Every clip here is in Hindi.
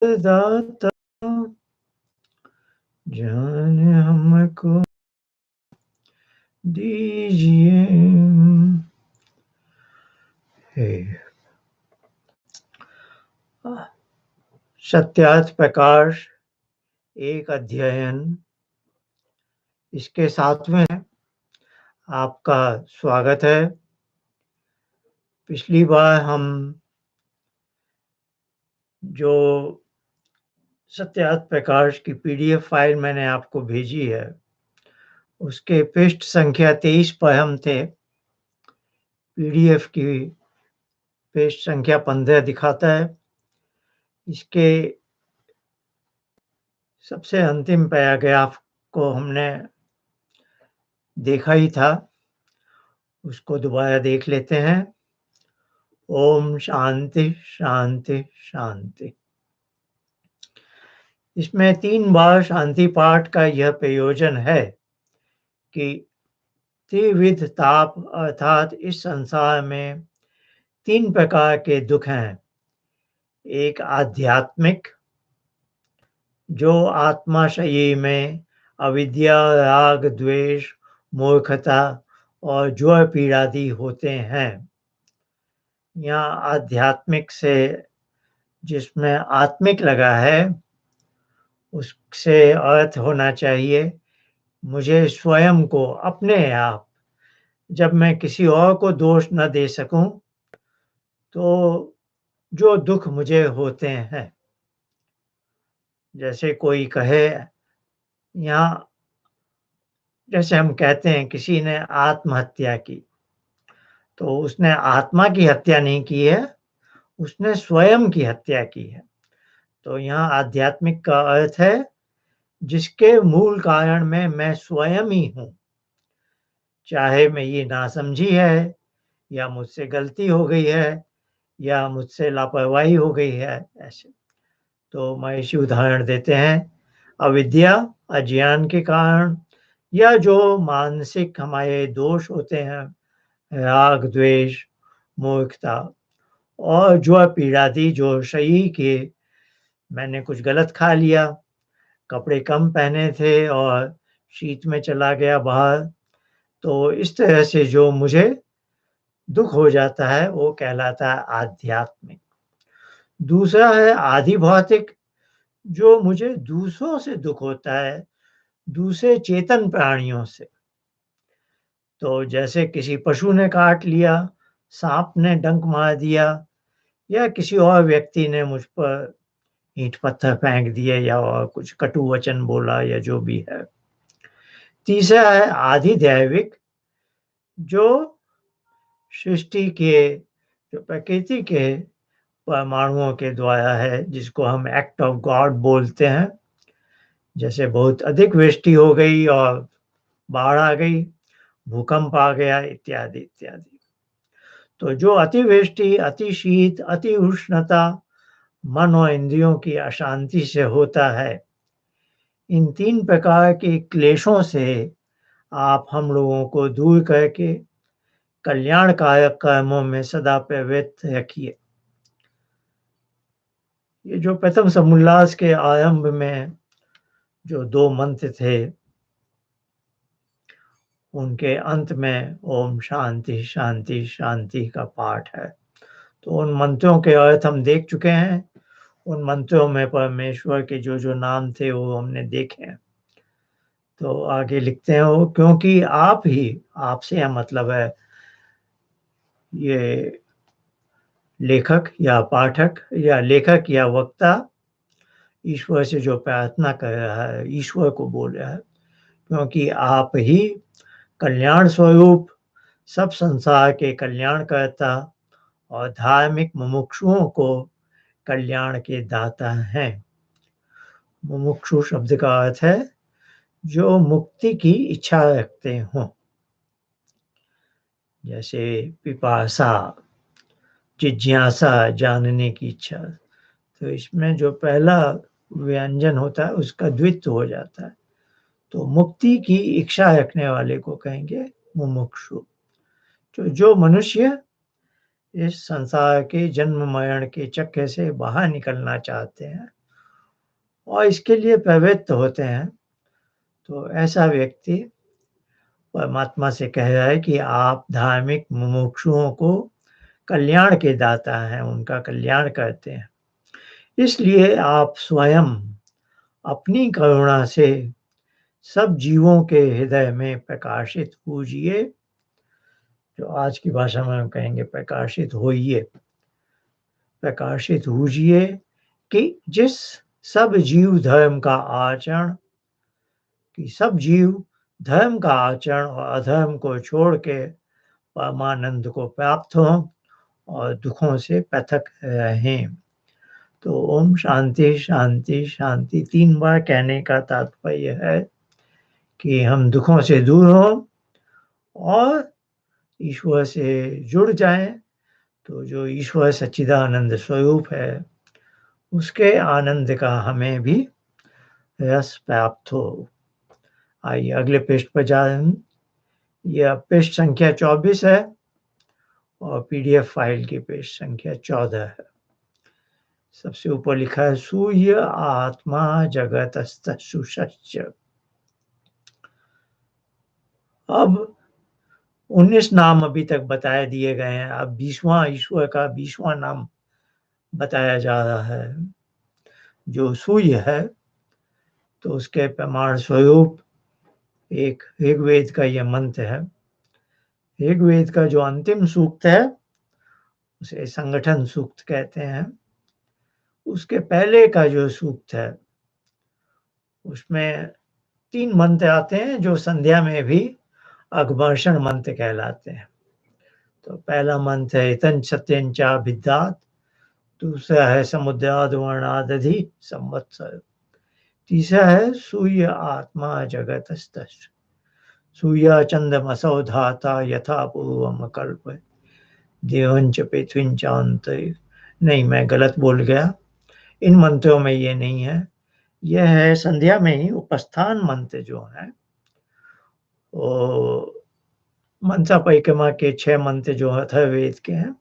दाता जान हमको दीजिए। हे सत्यार्थ प्रकाश एक अध्ययन इसके 7वें आपका स्वागत है। पिछली बार हम जो सत्यार्थ प्रकाश की पीडीएफ फाइल मैंने आपको भेजी है उसके पृष्ठ संख्या 23 पर हम थे। पीडीएफ की पृष्ठ संख्या 15 दिखाता है। इसके सबसे अंतिम पैराग्राफ को हमने देखा ही था, उसको दोबारा देख लेते हैं। ओम शांति शांति शांति। इसमें 3 बार शांति पाठ का यह प्रयोजन है कि त्रिविध ताप अर्थात इस संसार में 3 प्रकार के दुख हैं। एक आध्यात्मिक, जो आत्मा शरीर में अविद्या, राग, द्वेष, मूर्खता और ज्वर पीड़ादि होते हैं। यहाँ आध्यात्मिक से जिसमें आत्मिक लगा है उससे अर्थ होना चाहिए मुझे स्वयं को अपने आप, जब मैं किसी और को दोष न दे सकूं तो जो दुख मुझे होते हैं। जैसे कोई कहे, यहाँ जैसे हम कहते हैं किसी ने आत्महत्या की, तो उसने आत्मा की हत्या नहीं की है, उसने स्वयं की हत्या की है। तो यहाँ आध्यात्मिक का अर्थ है जिसके मूल कारण में मैं स्वयं ही हूँ। चाहे मैं ये नासमझी है या मुझसे गलती हो गई है या मुझसे लापरवाही हो गई है, ऐसे। तो महर्षि उदाहरण देते हैं, अविद्या, अज्ञान के कारण या जो मानसिक हमारे दोष होते हैं, राग, द्वेष, मूर्खता और जो पीड़ादि, जो शरीर के, मैंने कुछ गलत खा लिया, कपड़े कम पहने थे और शीत में चला गया बाहर, तो इस तरह से जो मुझे दुख हो जाता है वो कहलाता है आध्यात्मिक। दूसरा है आधि भौतिक, जो मुझे दूसरों से दुख होता है, दूसरे चेतन प्राणियों से। तो जैसे किसी पशु ने काट लिया, सांप ने डंक मार दिया या किसी और व्यक्ति ने मुझ पर ईंट पत्थर फेंक दिए या और कुछ कटु वचन बोला या जो भी है। तीसरा है आधि दैविक, जो सृष्टि के, जो प्रकृति के परमाणुओं के द्वारा है, जिसको हम एक्ट ऑफ गॉड बोलते हैं। जैसे बहुत अधिक वृष्टि हो गई और बाढ़ आ गई, भूकंप आ गया, इत्यादि इत्यादि। तो जो अतिवृष्टि, अति शीत, अति उष्णता मन और इंद्रियों की अशांति से होता है, इन 3 प्रकार के क्लेशों से आप हम लोगों को दूर करके कल्याणकारक कर्मों में सदा प्रवृत्त रखिए। ये जो प्रथम समुल्लास के आरंभ में जो 2 मंत्र थे, उनके अंत में ओम शांति शांति शांति का पाठ है। तो उन मंत्रों के अर्थ हम देख चुके हैं। उन मंत्रों में परमेश्वर के जो जो नाम थे वो हमने देखे हैं। तो आगे लिखते हैं वो, क्योंकि आप ही, आपसे यह मतलब है ये लेखक या पाठक या लेखक या वक्ता ईश्वर से जो प्रार्थना कर रहा है, ईश्वर को बोल रहा है, क्योंकि आप ही कल्याण स्वरूप, सब संसार के कल्याणकर्ता और धार्मिक मुमुक्षुओं को कल्याण के दाता हैं। मुमुक्षु शब्द का अर्थ है जो मुक्ति की इच्छा रखते हों। जैसे पिपासा, जिज्ञासा, जानने की इच्छा। तो इसमें जो पहला व्यंजन होता है उसका द्वित्व हो जाता है। तो मुक्ति की इच्छा रखने वाले को कहेंगे मुमुक्षु। तो जो मनुष्य इस संसार के जन्म मरण के चक्कर से बाहर निकलना चाहते हैं, और इसके लिए प्रवृत्त होते हैं, तो ऐसा व्यक्ति परमात्मा से कह रहा है कि आप धार्मिक मुमुक्षुओं को कल्याण के दाता हैं, उनका कल्याण करते हैं। इसलिए आप स्वयं अपनी करुणा से सब जीवों के हृदय में प्रकाशित होइए, जो आज की भाषा में हम कहेंगे प्रकाशित होइए। प्रकाशित होइए कि जिस सब जीव धर्म का आचरण कि सब जीव धर्म का आचरण और अधर्म को छोड़ के परमानंद को प्राप्त हों और दुखों से पृथक रहें। तो ओम शांति शांति शांति 3 बार कहने का तात्पर्य है कि हम दुखों से दूर हों और ईश्वर से जुड़ जाएं। तो जो ईश्वर सच्चिदानंद स्वरूप है, उसके आनंद का हमें भी रस प्राप्त हो। आइए अगले पृष्ठ पर जा रहे हैं। यह पृष्ठ संख्या 24 है और पीडीएफ फाइल की पृष्ठ संख्या 14 है। सबसे ऊपर लिखा है सूर्य आत्मा जगतस्थ सुषच्च। अब 19 नाम अभी तक बताए दिए गए हैं। अब 20वां ईश्वर का 20वां नाम बताया जा रहा है, जो सूर्य है। तो उसके प्रमाण स्वरूप एक ऋग्वेद का यह मंत्र है। ऋग्वेद का जो अंतिम सूक्त है उसे संगठन सूक्त कहते हैं। उसके पहले का जो सूक्त है उसमें 3 मंत्र आते हैं जो संध्या में भी अघमर्षण मंत्र कहलाते हैं। तो पहला मंत्र है इतं सत्यं च विद्यात्, दूसरा है समुद्राद् वर्णादधि संवत्सर, तीसरा है सूर्य आत्मा जगतस्थ। सूर्य चंद्रमसौ धाता यथा पूर्वम कल्प देवंच पृथ्वींच अंतरिक्ष। नहीं, मैं गलत बोल गया। इन मंत्रों में ये नहीं है। यह है संध्या में ही उपस्थान मंत्र जो है, वो मनसा परिक्रमा के 6 मंत्र जो अथर्ववेद के हैं,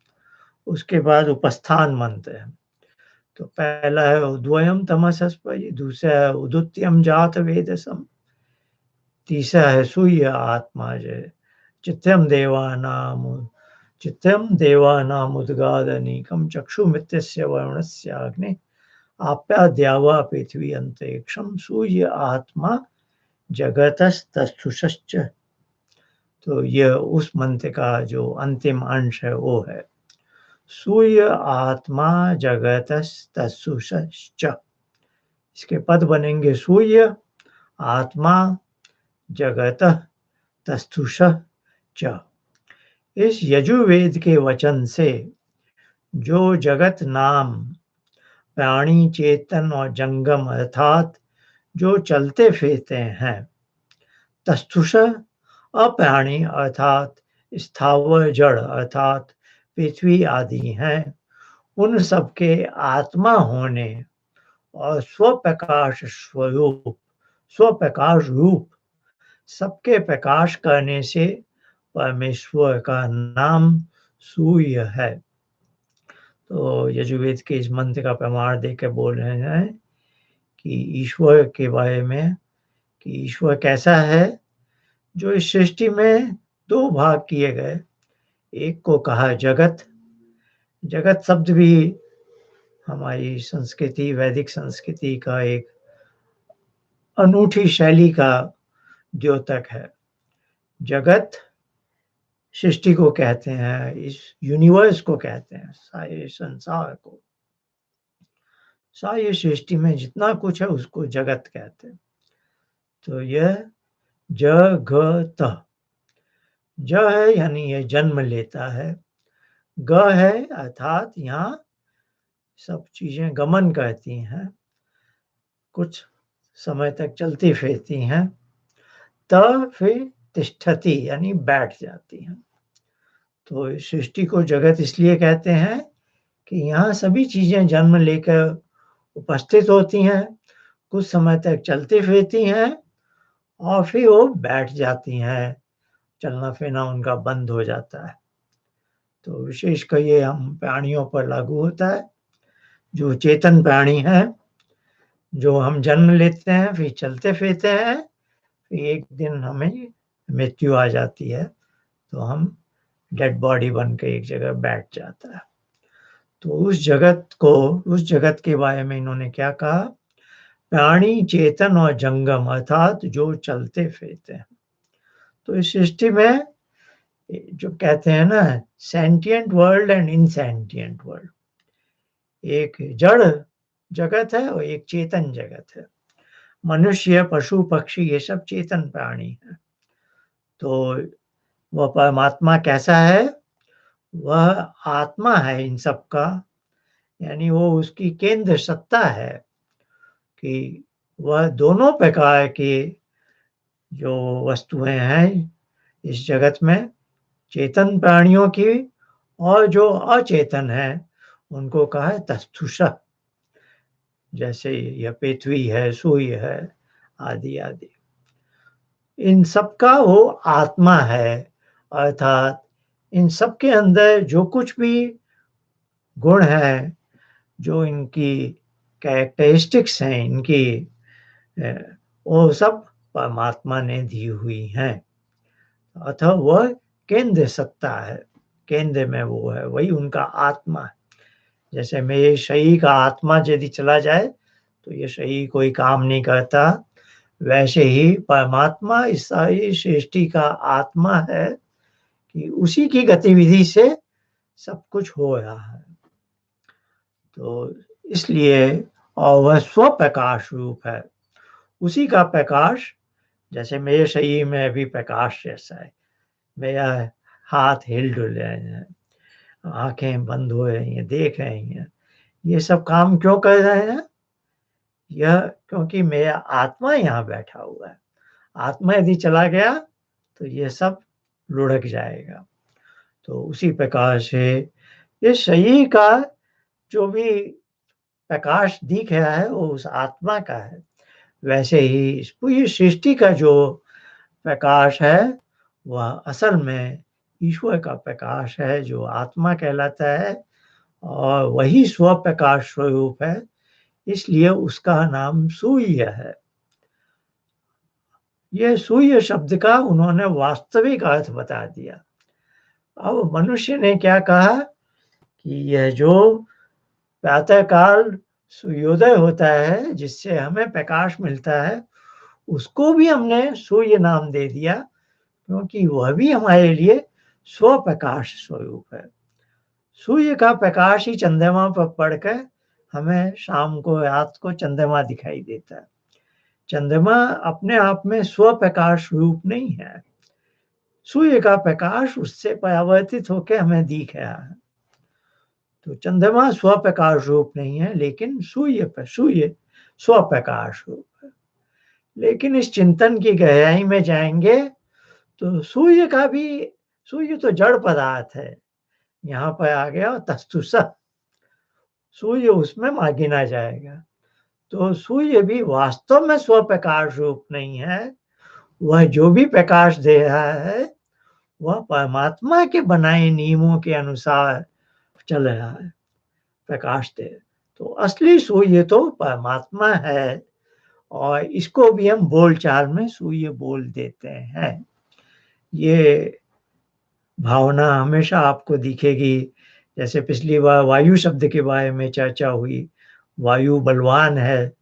उसके बाद उपस्थान मंत्र है। तो पहला है उद्वयम तमसस्पति, दूसरा है उदुत्यम जात वेदसम, तीसरा है सूर्य आत्मा जय चित्रम देवानाम उद्गादनीकम चक्षुमित्यस्य वर्णस्य अग्नि आप्याद्यावा पृथ्वी अंतरिक्षम सूर्य आत्मा जगतस्तस्थुषश्च। तो यह उस मंत्र का जो अंतिम अंश है वो है सूर्य आत्मा जगतस्तस्थुषश्च। इसके पद बनेंगे सूर्य आत्मा जगत तस्थुष च। इस यजुर्वेद के वचन से जो जगत नाम प्राणी चेतन और जंगम अर्थात जो चलते फिरते हैं, तस्थुष अप्राणी अर्थात स्थावर जड़ अर्थात पृथ्वी आदि हैं, उन सबके आत्मा होने और स्वप्रकाश स्वरूप स्वप्रकाश रूप सबके प्रकाश करने से परमेश्वर का नाम सूर्य है। तो यजुर्वेद के इस मंत्र का प्रमाण देकर बोल रहे हैं कि ईश्वर के बारे में कि ईश्वर कैसा है, जो इस सृष्टि में 2 भाग किए गए। एक को कहा जगत। जगत शब्द भी हमारी संस्कृति वैदिक संस्कृति का एक अनूठी शैली का द्योतक है। जगत सृष्टि को कहते हैं, इस यूनिवर्स को कहते हैं, सारे संसार को, सारी सृष्टि में जितना कुछ है उसको जगत कहते हैं। तो यह जगत, ज है यानी यह जन्म लेता है, ग है अर्थात यहाँ सब चीजें गमन करती हैं, कुछ समय तक चलती फिरती हैं, त फिर तिष्ठति यानी बैठ जाती हैं। तो इस सृष्टि को जगत इसलिए कहते हैं कि यहाँ सभी चीजें जन्म लेकर उपस्थित होती हैं, कुछ समय तक चलती फिरती हैं और फिर वो बैठ जाती हैं, चलना फिरना उनका बंद हो जाता है। तो विशेषकर ये हम प्राणियों पर लागू होता है। जो चेतन प्राणी हैं जो हम जन्म लेते हैं, फिर चलते फिरते हैं, फिर एक दिन हमें मृत्यु आ जाती है, तो हम डेड बॉडी बन के एक जगह बैठ जाता है। तो उस जगत के बारे में इन्होंने क्या कहा? प्राणी, चेतन और जंगम, अर्थात जो चलते फिरते हैं। तो इस सृष्टि में जो कहते हैं ना, सेंटिएंट वर्ल्ड एंड इनसेंटिएंट वर्ल्ड, एक जड़ जगत है और एक चेतन जगत है। मनुष्य, पशु, पक्षी ये सब चेतन प्राणी हैं। तो वह परमात्मा कैसा है? वह आत्मा है इन सब का, यानी वो उसकी केंद्र सत्ता है कि वह दोनों प्रकार की जो वस्तुएं हैं इस जगत में, चेतन प्राणियों की और जो अचेतन है उनको कहा है तस्थुषा। जैसे यह पृथ्वी है, सूर्य है, आदि आदि। इन सब का वो आत्मा है, अर्थात इन सब के अंदर जो कुछ भी गुण है, जो इनकी कैरेक्टरिस्टिक्स हैं इनकी, वो सब परमात्मा ने दी हुई हैं। अतः वह केंद्र सत्ता है, केंद्र में वो है, वही उनका आत्मा है। जैसे मेरे शरीर का आत्मा यदि चला जाए तो ये शरीर कोई काम नहीं करता, वैसे ही परमात्मा इस सारी सृष्टि का आत्मा है कि उसी की गतिविधि से सब कुछ हो रहा है। तो इसलिए, और वह स्वप्रकाश रूप है, उसी का प्रकाश, जैसे मेरे शरीर में अभी प्रकाश जैसा है, मेरा हाथ हिल डुल रहे हैं, आंखें बंद हो रही हैं, देख रही हैं, ये सब काम क्यों कर रहे हैं? यह क्योंकि मेरा आत्मा यहाँ बैठा हुआ है। आत्मा यदि चला गया तो ये सब लुढ़क जाएगा। तो उसी प्रकार से इस शरीर का जो भी प्रकाश दिख रहा है वो उस आत्मा का है। वैसे ही इस पूरी सृष्टि का जो प्रकाश है वह असल में ईश्वर का प्रकाश है, जो आत्मा कहलाता है, और वही स्वप्रकाश स्वरूप है, इसलिए उसका नाम सूर्य है। यह सूर्य शब्द का उन्होंने वास्तविक अर्थ बता दिया। अब मनुष्य ने क्या कहा कि यह जो प्रातःकाल सूर्योदय होता है, जिससे हमें प्रकाश मिलता है, उसको भी हमने सूर्य नाम दे दिया, क्योंकि वह भी हमारे लिए स्वप्रकाश स्वरूप है। सूर्य का प्रकाश ही चंद्रमा पर पड़कर हमें शाम को, रात को चंद्रमा दिखाई देता है। चंद्रमा अपने आप में स्वप्रकाश रूप नहीं है, सूर्य का प्रकाश उससे परावर्तित होकर हमें दिख रहा है। तो चंद्रमा स्वप्रकाश रूप नहीं है, लेकिन सूर्य स्वप्रकाश रूप है। लेकिन इस चिंतन की गहराई में जाएंगे तो सूर्य तो जड़ पदार्थ है, यहाँ पर आ गया तस्तुसा, सूर्य उसमें मागिना जाएगा। तो सूर्य भी वास्तव में स्वप्रकाश रूप नहीं है, वह जो भी प्रकाश दे रहा है वह परमात्मा के बनाए नियमों के अनुसार चल रहा है, प्रकाश दे। तो असली सूर्य तो परमात्मा है, और इसको भी हम बोलचाल में सूर्य बोल देते हैं। ये भावना हमेशा आपको दिखेगी। जैसे पिछली बार वायु शब्द के बारे में चर्चा हुई, वायु बलवान है,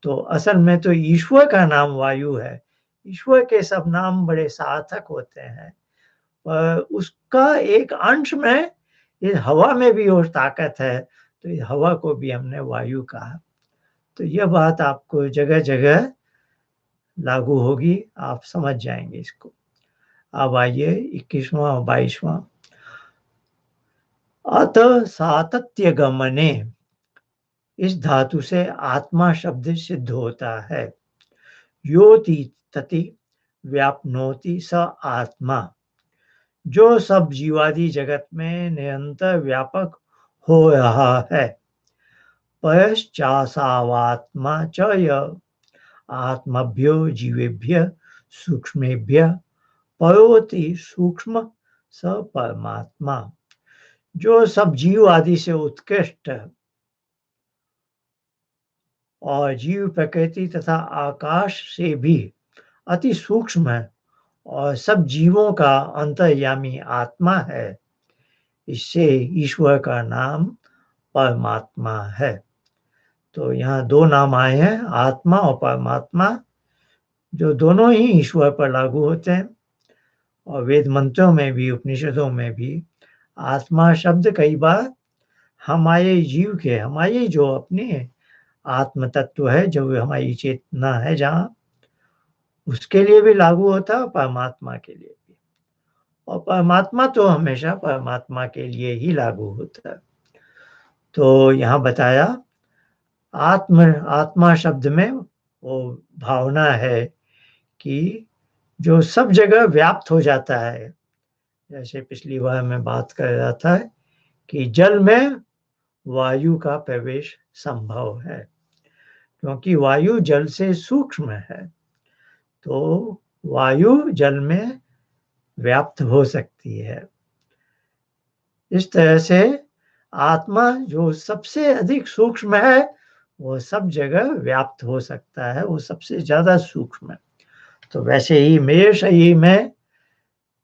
तो असल में तो ईश्वर का नाम वायु है। ईश्वर के सब नाम बड़े सार्थक होते हैं, पर उसका एक अंश में इस हवा में भी वो ताकत है, तो इस हवा को भी हमने वायु कहा। तो यह बात आपको जगह जगह लागू होगी, आप समझ जाएंगे इसको। अब आइए 21वां और 22वां। अतः सातत्य गमने, इस धातु से आत्मा शब्द सिद्ध होता है। योति तति व्याप्नोति स आत्मा, जो सब जीवादि जगत में निरंतर व्यापक हो रहा है। परश्चासावात्मा च य आत्मभ्यो जीवेभ्य सूक्ष्मेभ्य परोति सूक्ष्म स परमात्मा, जो सब जीव आदि से उत्कृष्ट और जीव प्रकृति तथा आकाश से भी अति सूक्ष्म है और सब जीवों का अंतर्यामी आत्मा है। इससे ईश्वर का नाम परमात्मा है। तो यहाँ दो नाम आए हैं, आत्मा और परमात्मा, जो दोनों ही ईश्वर पर लागू होते हैं। और वेद मंत्रों में भी, उपनिषदों में भी आत्मा शब्द कई बार हमारे जीव के, हमारे जो अपने आत्म तत्व है, जो हमारी चेतना है जहाँ, उसके लिए भी लागू होता है, परमात्मा के लिए भी। और परमात्मा तो हमेशा परमात्मा के लिए ही लागू होता है। तो यहाँ बताया आत्मा शब्द में वो भावना है कि जो सब जगह व्याप्त हो जाता है। जैसे पिछली बार मैं बात कर रहा था कि जल में वायु का प्रवेश संभव है, क्योंकि वायु जल से सूक्ष्म है, तो वायु जल में व्याप्त हो सकती है। इस तरह से आत्मा जो सबसे अधिक सूक्ष्म है, वो सब जगह व्याप्त हो सकता है, वो सबसे ज्यादा सूक्ष्म है। तो वैसे ही मेरे शरीर में,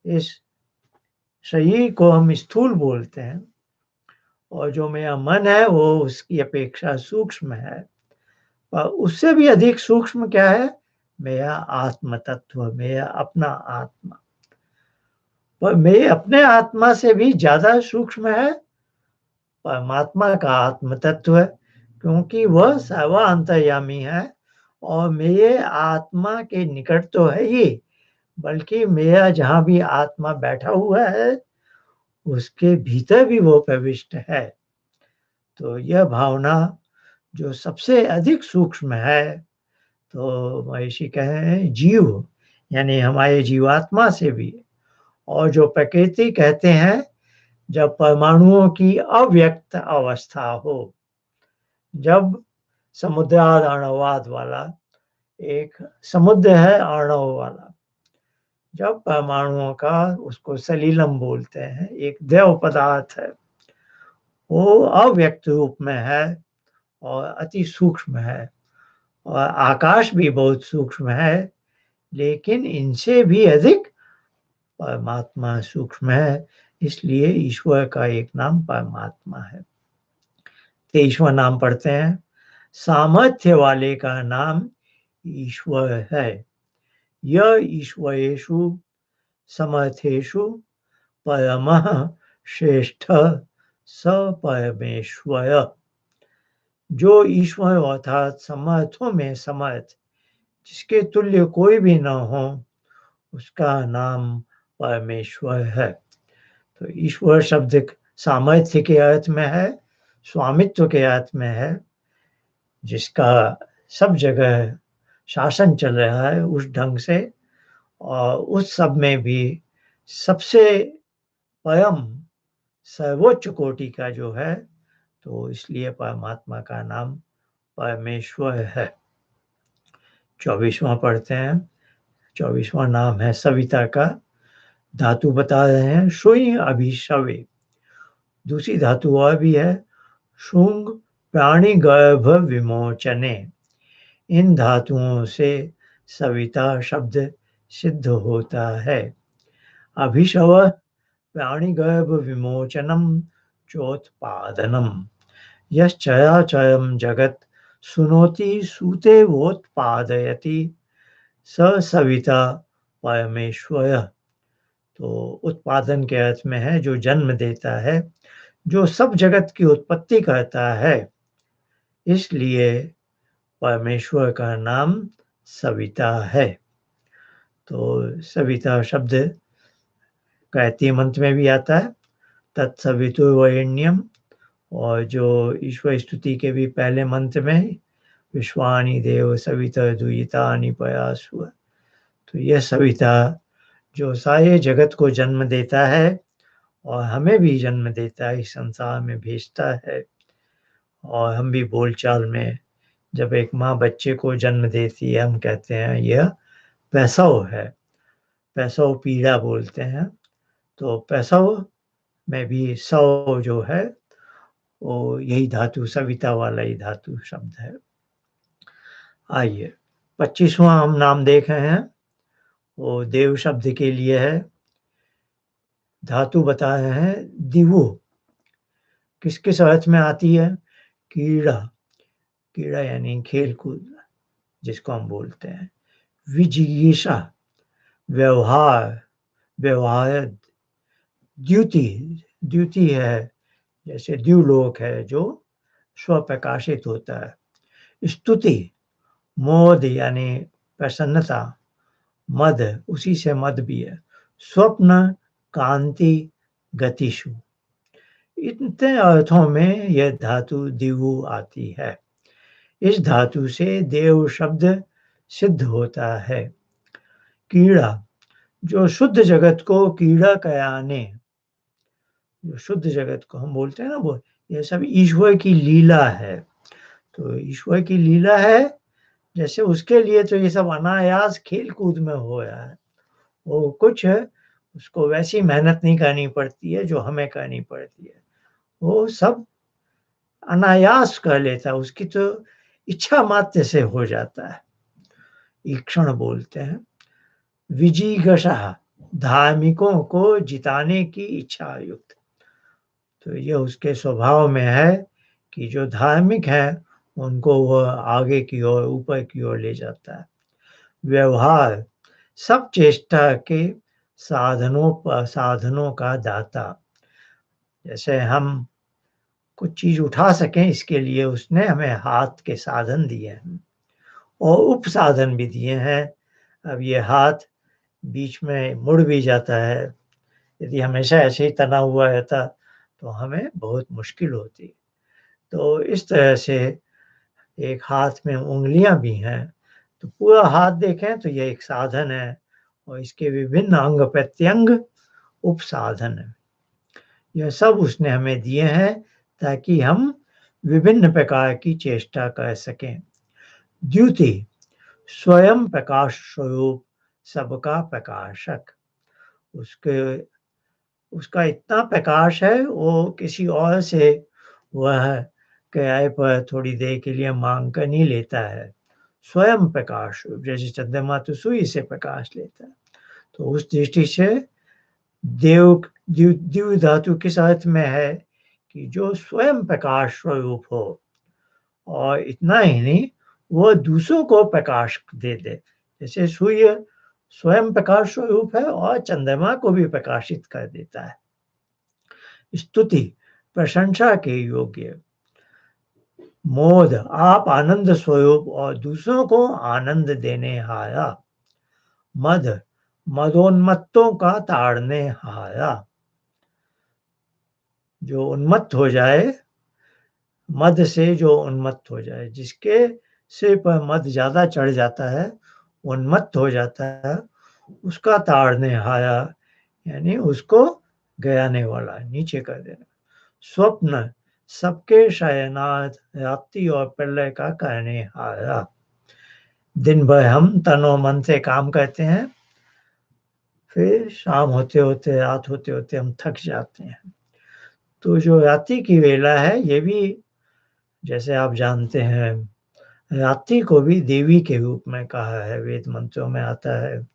इस शरीर को हम स्थूल बोलते हैं, और जो मेरा मन है वो उसकी अपेक्षा सूक्ष्म है। और उससे भी अधिक सूक्ष्म क्या है? मेरा आत्म तत्व, मेरा अपना आत्मा। पर मेरे अपने आत्मा से भी ज्यादा सूक्ष्म है परमात्मा का आत्म तत्व, क्योंकि वह सर्व अंतर्यामी है और मेरे आत्मा के निकट तो है ही, बल्कि मेरा जहाँ भी आत्मा बैठा हुआ है उसके भीतर भी वो प्रविष्ट है। तो यह भावना जो सबसे अधिक सूक्ष्म है, तो महर्षि कहे हैं जीव, यानी हमारे जीवात्मा से भी, और जो प्रकृति कहते हैं जब परमाणुओं की अव्यक्त अवस्था हो, जब समुद्राद आणवाद वाला, एक समुद्र है आणव वाला, जब परमाणुओं का, उसको सलीलम बोलते हैं, एक द्रव पदार्थ है, वो अव्यक्त रूप में है और अति सूक्ष्म है। और आकाश भी बहुत सूक्ष्म है, लेकिन इनसे भी अधिक परमात्मा सूक्ष्म है। इसलिए ईश्वर का एक नाम परमात्मा है। 23वां नाम पढ़ते हैं। सामर्थ्य वाले का नाम ईश्वर है। यह ईश्वरेषु समर्थेषु परमः श्रेष्ठ स परमेश्वर। जो ईश्वर अर्थात समर्थों में समर्थ, जिसके तुल्य कोई भी न हो, उसका नाम परमेश्वर है। तो ईश्वर शब्द सामर्थ्य के अर्थ में है, स्वामित्व के अर्थ में है, जिसका सब जगह शासन चल रहा है उस ढंग से, और उस सब में भी सबसे परम सर्वोच्च कोटि का जो है, तो इसलिए परमात्मा का नाम परमेश्वर है। 24वां पढ़ते हैं। 24वां नाम है सविता का। धातु बता रहे हैं शुई अभिशवे। दूसरी धातु और भी है, शुंग प्राणी गर्भ विमोचने। इन धातुओं से सविता शब्द सिद्ध होता है। अभिशव प्राणी गर्भ विमोचनम चोत्पादनम। यश्चराचरं जगत सुनोति सूते वोत्पादयति स सविता परमेश्वर। तो उत्पादन के अर्थ में है जो जन्म देता है, जो सब जगत की उत्पत्ति करता है, इसलिए परमेश्वर का नाम सविता है। तो सविता शब्द गायत्री मंत्र में भी आता है, तत्सवितुर्वरेण्यम। और जो ईश्वर स्तुति के भी पहले मंत्र में, विश्वानि देव सविता दुयितानि पयासु। तो यह सविता जो सारे जगत को जन्म देता है और हमें भी जन्म देता है, इस संसार में भेजता है। और हम भी बोलचाल में जब एक माँ बच्चे को जन्म देती है, हम कहते हैं यह प्रसव है, प्रसव पीड़ा बोलते हैं। तो प्रसव में भी सव जो है वो यही धातु, सविता वाला ही धातु शब्द है। आइए 25वां हम नाम देख रहे हैं, वो देव शब्द के लिए है। धातु बता रहे हैं दिवु, किस-किस अर्थ में आती है? कीड़ा, कीड़ा यानी खेल-कूद जिसको हम बोलते हैं। विजिगीषा, व्यवहार, व्यवहार। द्युति, द्युति है जैसे द्युलोक है जो स्वप्रकाशित होता है। स्तुति, मोद यानी प्रसन्नता, मद उसी से मद भी है। स्वप्न, कांति, गतिषु। इतने अर्थों में यह धातु दिवु आती है। इस धातु से देव शब्द सिद्ध होता है। कीड़ा, जो शुद्ध जगत को कीड़ा कहलाने, जो शुद्ध जगत को हम बोलते हैं ना, वो ये सब ईश्वर की लीला है। तो ईश्वर की लीला है, जैसे उसके लिए तो ये सब अनायास खेल-कूद में हो रहा है। वो कुछ उसको वैसी मेहनत नहीं करनी पड़ती है जो हमें करनी पड़ती है। वो सब अनायास कर लेता है, उसकी तो इच्छा मात्र से हो जाता है। ईक्षण बोलते हैं। विजिगीषा, धार्मिकों को जिताने की इच्छा युक्त। तो ये उसके स्वभाव में है कि जो धार्मिक है उनको वह आगे की ओर, ऊपर की ओर ले जाता है। व्यवहार, सब चेष्टा के साधनों का दाता। जैसे हम कुछ चीज़ उठा सकें, इसके लिए उसने हमें हाथ के साधन दिए हैं और उपसाधन भी दिए हैं। अब ये हाथ बीच में मुड़ भी जाता है, यदि हमेशा ऐसे ही तना हुआ रहता तो हमें बहुत मुश्किल होती। तो इस तरह से एक हाथ में उँगलियाँ भी हैं, तो पूरा हाथ देखें तो ये एक साधन है और इसके विभिन्न अंग-प्रत्यंग उपसाधन हैं। यह सब उसने हमें दिए हैं ताकि हम विभिन्न प्रकार की चेष्टा कर सकें। द्युति, स्वयं प्रकाश स्वरूप, सबका प्रकाशक। उसके उसका इतना प्रकाश है, वो किसी और से वह किराए पर थोड़ी देर के लिए माँग कर नहीं लेता है। स्वयं प्रकाश, जैसे चंद्रमा तो सूर्य से प्रकाश लेता है। तो उस दृष्टि से द्यू धातु किस अर्थ में है कि जो स्वयं प्रकाश स्वरूप हो, और इतना ही नहीं, वह दूसरों को प्रकाश दे दे। जैसे सूर्य स्वयं प्रकाश स्वरूप है और चंद्रमा को भी प्रकाशित कर देता है। स्तुति, प्रशंसा के योग्य। मोद, आप आनंद स्वरूप और दूसरों को आनंद देने हारा। मद, मदोन्मत्तों का ताड़ने हारा। जो उन्मत्त हो जाए, मद से जो उन्मत्त हो जाए, जिसके सिर पर मद ज़्यादा चढ़ जाता है, उन्मत्त हो जाता है, उसका ताड़ने हारा यानी उसको गिराने वाला, नीचे कर देना। स्वप्न, सबके शयनार्थ, रात्रि और प्रलय का करने हारा। दिन भर हम तन और मन से काम करते हैं, फिर शाम होते-होते, रात होते-होते हम थक जाते हैं। तो जो रात्रि की वेला है, ये भी जैसे आप जानते हैं, रात्रि को भी देवी के रूप में कहा है, वेद मंत्रों में आता है।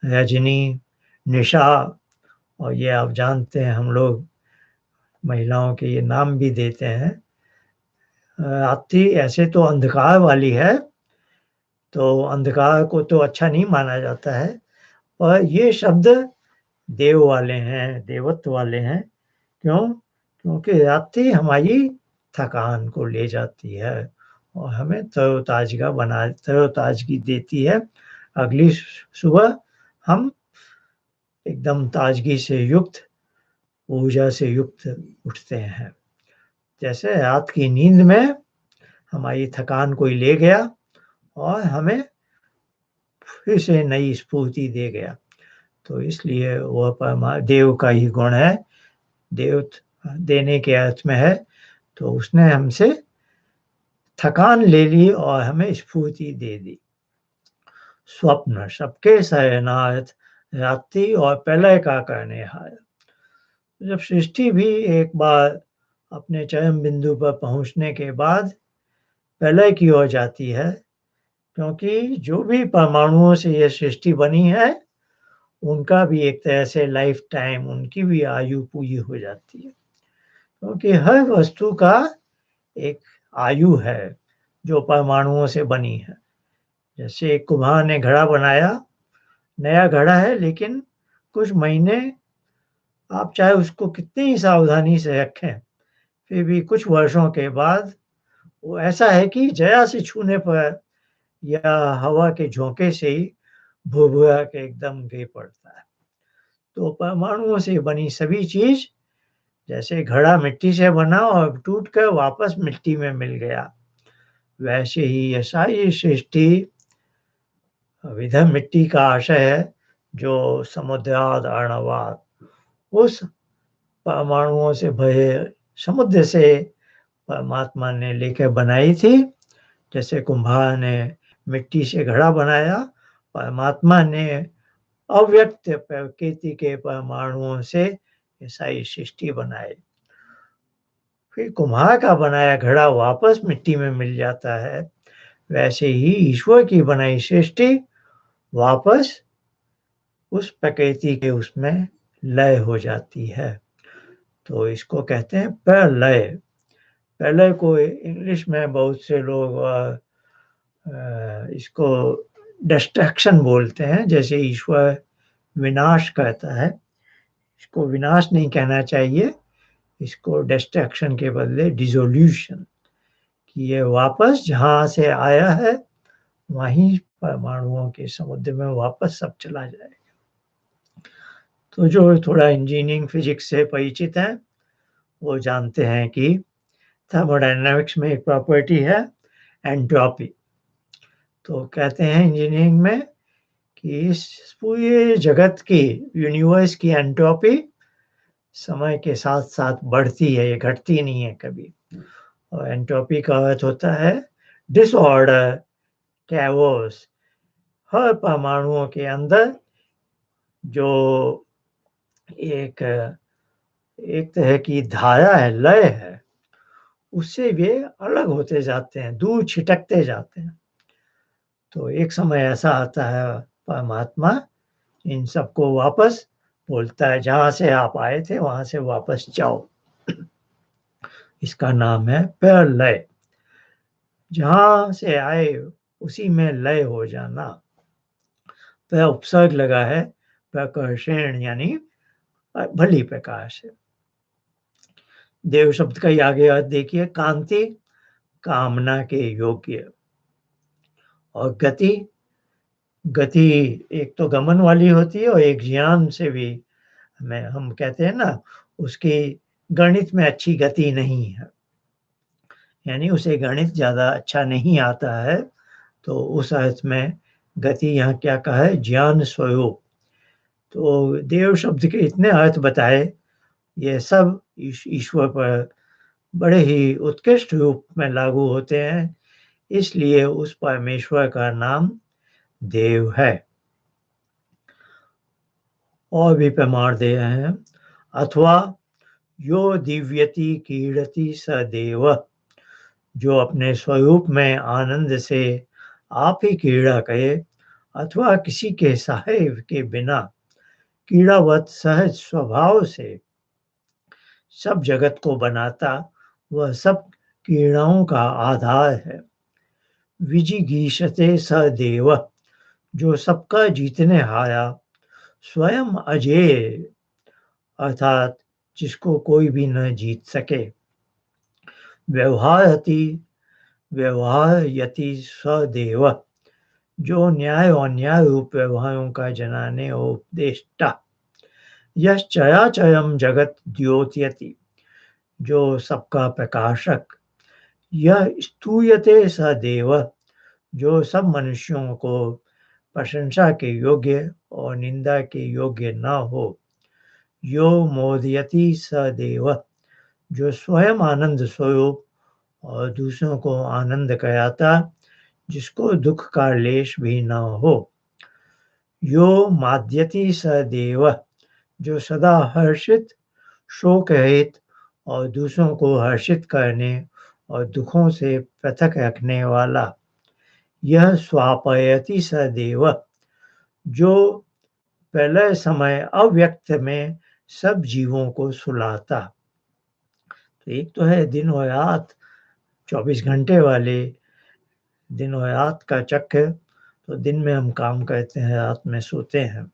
रजनी, निशा, और ये आप जानते हैं, हम लोग महिलाओं के ये नाम भी देते हैं। रात्रि ऐसे तो अंधकार वाली है, तो अंधकार को तो अच्छा नहीं माना जाता है, और ये शब्द देव वाले हैं, देवत्व वाले हैं। क्यों? क्योंकि रात्रि हमारी थकान को ले जाती है और हमें तरोताज़गी देती है। अगली सुबह हम एकदम ताज़गी से युक्त, ऊर्जा से युक्त उठते हैं। जैसे रात की नींद में हमारी थकान कोई ले गया और हमें फिर से नई स्फूर्ति दे गया। तो इसलिए वह देव का ही गुण है, देव देने के अर्थ में है, तो उसने हमसे थकान ले ली और हमें स्फूर्ति दे दी। स्वप्न, सबके शयनार्थ, रात्रि और प्रलय का करने हार। जब सृष्टि भी एक बार अपने चरम बिंदु पर पहुँचने के बाद प्रलय की ओर जाती है, क्योंकि जो भी परमाणुओं से ये सृष्टि बनी है, उनका भी एक तरह से लाइफ टाइम, उनकी भी आयु पूरी हो जाती है। क्योंकि हर वस्तु का एक आयु है, जो परमाणुओं से बनी है। जैसे कुम्हार ने घड़ा बनाया, नया घड़ा है, लेकिन कुछ महीने आप चाहे उसको कितनी ही सावधानी से रखें, फिर भी कुछ वर्षों के बाद वो ऐसा है कि जरा से छूने पर या हवा के झोंके से ही भुरभुरा के एकदम गिर पड़ता है। तो परमाणुओं से बनी सभी चीज़, जैसे घड़ा मिट्टी से बना और टूटकर वापस मिट्टी में मिल गया, वैसे ही ये सारी सृष्टि विधम मिट्टी का आशय है, जो समुद्राद अर्णवाद, उस परमाणुओं से भरे समुद्र से परमात्मा ने लेकर बनाई थी। जैसे कुम्हार ने मिट्टी से घड़ा बनाया, परमात्मा ने अव्यक्त प्रकृति के परमाणुओं से ये सारी सृष्टि बनाई। फिर कुम्हार का बनाया घड़ा वापस मिट्टी में मिल जाता है, वैसे ही ईश्वर की बनाई सृष्टि वापस उस प्रकृति के उसमें लय हो जाती है। तो इसको कहते हैं प्रलय। प्रलय को इंग्लिश में बहुत से लोग इसको डिस्ट्रक्शन बोलते हैं, जैसे ईश्वर विनाश कहता है। इसको विनाश नहीं कहना चाहिए, इसको डिस्ट्रक्शन के बदले डिसोल्यूशन, कि ये वापस जहाँ से आया है वहीं परमाणुओं के समुद्र में वापस सब चला जाएगा। तो जो थोड़ा इंजीनियरिंग फिजिक्स से परिचित हैं, वो जानते हैं कि थर्मोडायनामिक्स में एक प्रॉपर्टी है एंट्रोपी। तो कहते हैं इंजीनियरिंग में कि इस पूरे जगत की, यूनिवर्स की एंट्रोपी समय के साथ-साथ बढ़ती है, ये घटती नहीं है कभी। और एंट्रोपी का अर्थ होता है डिसऑर्डर, कैओस। हर परमाणुओं के अंदर जो एक एक तरह की धारा है, लय है, उससे वे अलग होते जाते हैं, दूर छिटकते जाते हैं। तो एक समय ऐसा आता है, परमात्मा इन सबको वापस बोलता है, जहाँ से आप आए थे वहाँ से वापस जाओ। इसका नाम है प्रलय। जहाँ से आए उसी में लय हो जाना। पर उपसर्ग लगा है प्रकर्षण, यानी भली प्रकार से। देव शब्द का ही आगे अर्थ देखिए, कांति, कामना के योग्य। और गति, गति एक तो गमन वाली होती है और एक ज्ञान से भी हम कहते हैं ना, उसकी गणित में अच्छी गति नहीं है, यानी उसे गणित ज़्यादा अच्छा नहीं आता है। तो उस अर्थ में गति यहाँ क्या कहा है, ज्ञान स्वरूप। तो देव शब्द के इतने अर्थ बताए, ये सब ईश्वर पर बड़े ही उत्कृष्ट रूप में लागू होते हैं, इसलिए उस परमेश्वर का नाम देव है। और भी प्रमाण दे रहे हैं, अथवा यो दिव्यति क्रीडति स देव, जो अपने स्वरूप में आनंद से आप ही क्रीड़ा करे, अथवा किसी के सहाय के बिना क्रीड़ावत सहज स्वभाव से सब जगत को बनाता, वह सब क्रीड़ाओं का आधार है। विजिगीषते स देव, जो सबका जीतने हारा, स्वयं अजेय, अर्थात जिसको कोई भी न जीत सके। व्यवहारयति सदेव, जो न्याय और न्याय रूप व्यवहारों का जनाने और उपदेष्टा। यश्चराचरं जगत द्योतयति, जो सबका प्रकाशक। यह स्तूयते स देव, जो सब मनुष्यों को प्रशंसा के योग्य और निंदा के योग्य न हो। यो मोदयति स देव, जो स्वयं आनंद स्वरूप और दूसरों को आनंद कराता, जिसको दुख का लेश भी न हो। यो माद्यति स देव, जो सदा हर्षित, शोक रहित और दूसरों को हर्षित करने और दुखों से पृथक रखने वाला। यह स्वापयति सदेव, जो प्रलय समय अव्यक्त में सब जीवों को सुलाता। तो एक तो है दिन और रात 24 घंटे वाले, दिन और रात का चक्र। तो दिन में हम काम करते हैं, रात में सोते हैं।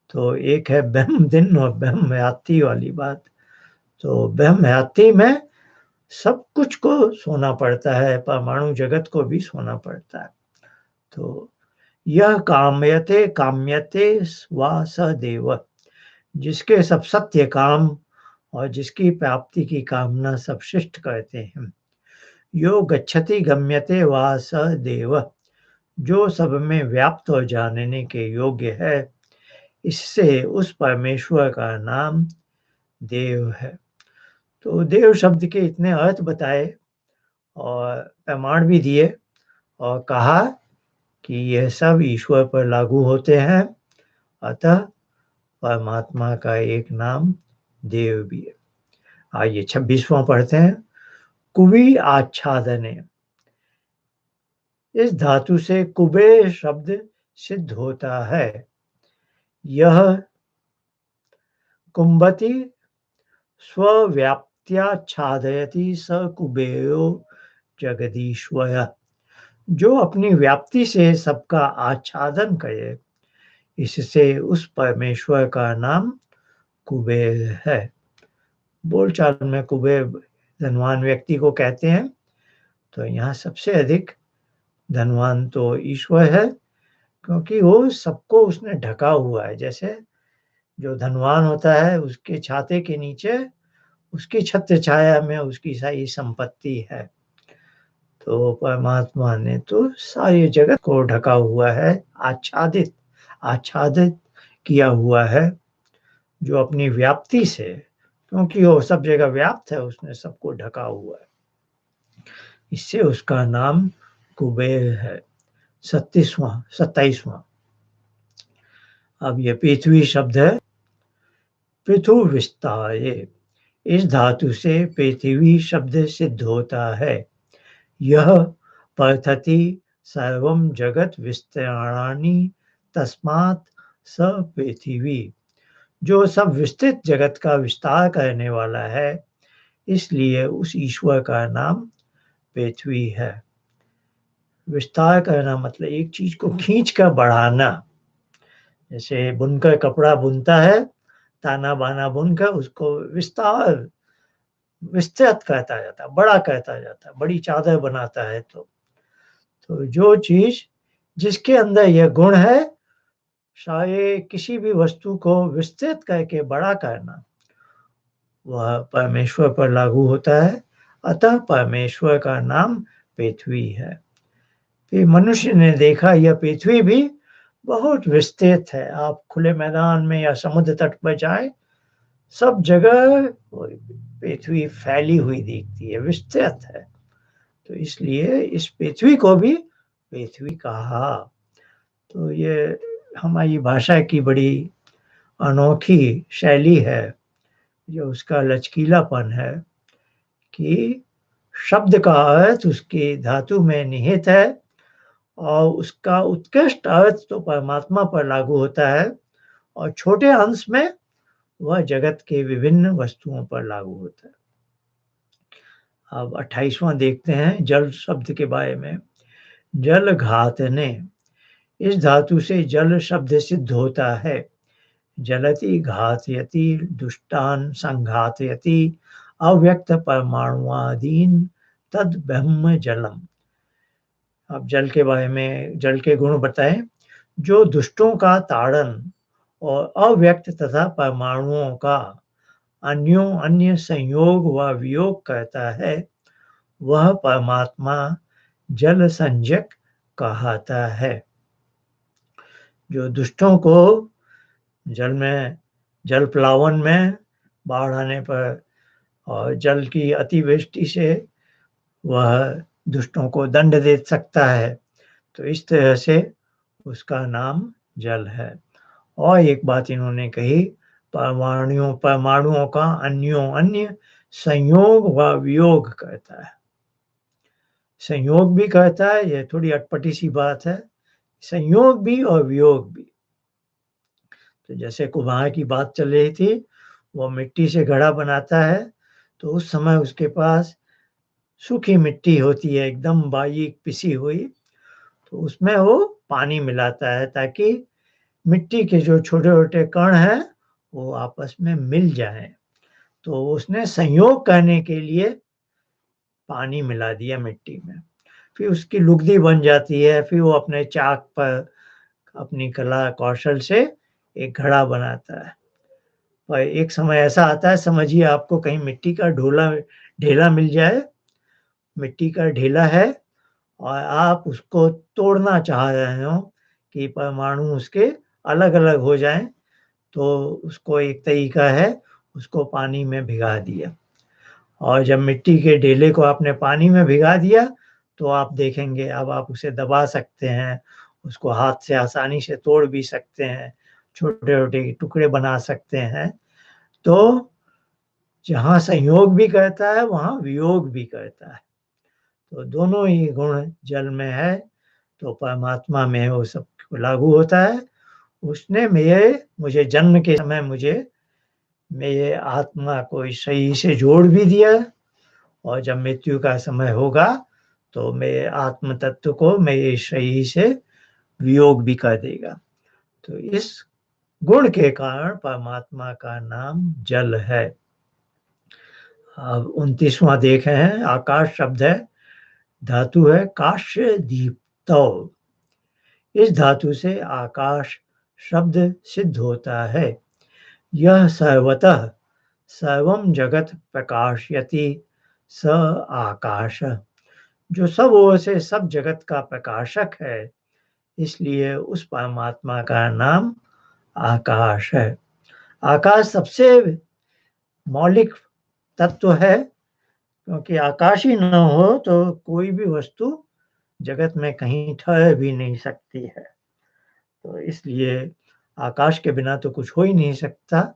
तो एक है ब्रह्म दिन और ब्रह्म रात्रि वाली बात। तो ब्रह्म रात्रि में सब कुछ को सोना पड़ता है, परमाणु जगत को भी सोना पड़ता है। तो यह काम्यते वा स देव, जिसके सब सत्य काम और जिसकी प्राप्ति की कामना सब शिष्ट करते हैं। यो गच्छति गम्यते वा स देव, जो सब में व्याप्त और जानने के योग्य है, इससे उस परमेश्वर का नाम देव है। तो देव शब्द के इतने अर्थ बताए और प्रमाण भी दिए और कहा कि यह सब ईश्वर पर लागू होते हैं, अतः परमात्मा का एक नाम देव भी है। आइए 26वां पढ़ते हैं। कुबी आच्छादने, इस धातु से कुबे शब्द सिद्ध होता है। यह कुंभति स्वव्याप्त्याच्छादयति स कुबेरो जगदीश्वर, जो अपनी व्याप्ति से सबका आच्छादन करे, इससे उस परमेश्वर का नाम कुबेर है। बोलचाल में कुबेर धनवान व्यक्ति को कहते हैं। तो यहाँ सबसे अधिक धनवान तो ईश्वर है, क्योंकि वो सबको उसने ढका हुआ है। जैसे जो धनवान होता है, उसके छाते के नीचे उसकी छत्र छाया में उसकी सारी संपत्ति है। तो परमात्मा ने तो सारे जगत को ढका हुआ है, आच्छादित किया हुआ है, जो अपनी व्याप्ति से, क्योंकि वो सब जगह व्याप्त है, उसने सबको ढका हुआ है, इससे उसका नाम कुबेर है। 27वां। अब ये पृथ्वी शब्द है। पृथु विस्तारे, इस धातु से पृथ्वी शब्द सिद्ध होता है। यह पर्थति सर्वं जगत विस्तराणि तस्मात् स पृथ्वी, जो सब विस्तृत जगत का विस्तार करने वाला है, इसलिए उस ईश्वर का नाम पृथ्वी है। विस्तार करना मतलब एक चीज को खींच कर बढ़ाना। जैसे बुनकर कपड़ा बुनता है, ताना बाना बुनकर उसको विस्तृत करता जाता है, बड़ा करता जाता है, बड़ी चादर बनाता है। तो जो चीज जिसके अंदर यह गुण है, शायद किसी भी वस्तु को विस्तृत करके बड़ा करना, वह परमेश्वर पर लागू होता है। अतः परमेश्वर का नाम पृथ्वी है। फिर मनुष्य ने देखा यह पृथ्वी भी बहुत विस्तृत है। आप खुले मैदान में या समुद्र तट पर जाए, सब जगह पृथ्वी फैली हुई दिखती है, विस्तृत है। तो इसलिए इस पृथ्वी को भी पृथ्वी कहा। तो ये हमारी भाषा की बड़ी अनोखी शैली है, जो उसका लचकीलापन है कि शब्द का अर्थ उसकी धातु में निहित है और उसका उत्कृष्ट अर्थ तो परमात्मा पर लागू होता है, और छोटे अंश में वह जगत के विभिन्न वस्तुओं पर लागू होता है। अब 28वां देखते हैं जल शब्द के बारे में। जल घातने, इस धातु से जल शब्द सिद्ध होता है। जलति घातयति दुष्टान संघातयति अव्यक्त परमाणुआदीन तद ब्रह्म जलम। अब जल के बारे में, जल के गुण बताएं। जो दुष्टों का ताड़न और अव्यक्त तथा परमाणुओं का अन्य संयोग व वियोग करता है, वह परमात्मा जल संज्ञक कहलाता है। जो दुष्टों को जल प्लावन में बाढ़ आने पर और जल की अतिवृष्टि से वह दुष्टों को दंड दे सकता है, तो इस तरह से उसका नाम जल है। और एक बात इन्होंने कही, परमाणुओं का अन्य संयोग व वियोग करता है। संयोग भी कहता है, ये थोड़ी अटपटी सी बात है, संयोग भी और वियोग भी। तो जैसे कुम्हार की बात चल रही थी, वो मिट्टी से घड़ा बनाता है, तो उस समय उसके पास सूखी मिट्टी होती है, एकदम बारीक पिसी हुई, तो उसमें वो पानी मिलाता है ताकि मिट्टी के जो छोटे-छोटे कण हैं, वो आपस में मिल जाएँ। तो उसने संयोग करने के लिए पानी मिला दिया मिट्टी में। फिर उसकी लुगदी बन जाती है, फिर वो अपने चाक पर अपनी कला कौशल से एक घड़ा बनाता है। और एक समय ऐसा आता है, समझिए आपको कहीं मिट्टी का ढेला मिल जाए, मिट्टी का ढेला है और आप उसको तोड़ना चाह रहे हो कि परमाणु उसके अलग-अलग हो जाएँ, तो उसको एक तरीका है, उसको पानी में भिगा दिया। और जब मिट्टी के ढेले को आपने पानी में भिगा दिया, तो आप देखेंगे अब आप उसे दबा सकते हैं, उसको हाथ से आसानी से तोड़ भी सकते हैं, छोटे-छोटे टुकड़े बना सकते हैं। तो जहाँ संयोग भी करता है, वहाँ वियोग भी करता है। तो दोनों ही गुण जल में है, तो परमात्मा में वो सब लागू होता है। उसने मुझे जन्म के समय मेरे आत्मा को इस शरीर से जोड़ भी दिया और जब मृत्यु का समय होगा, तो मेरे आत्म तत्व को मेरे शरीर से वियोग भी कर देगा। तो इस गुण के कारण परमात्मा का नाम जल है। अब 29वां देखें हैं, आकाश शब्द है, धातु है काश्य दीप्तौ। इस धातु से आकाश शब्द सिद्ध होता है। यह सर्वतः सर्वं जगत प्रकाशयति स आकाश। जो सब ओर से सब जगत का प्रकाशक है, इसलिए उस परमात्मा का नाम आकाश है। आकाश सबसे मौलिक तत्व है, क्योंकि आकाश ही न हो तो कोई भी वस्तु जगत में कहीं ठहर भी नहीं सकती है। तो इसलिए आकाश के बिना तो कुछ हो ही नहीं सकता,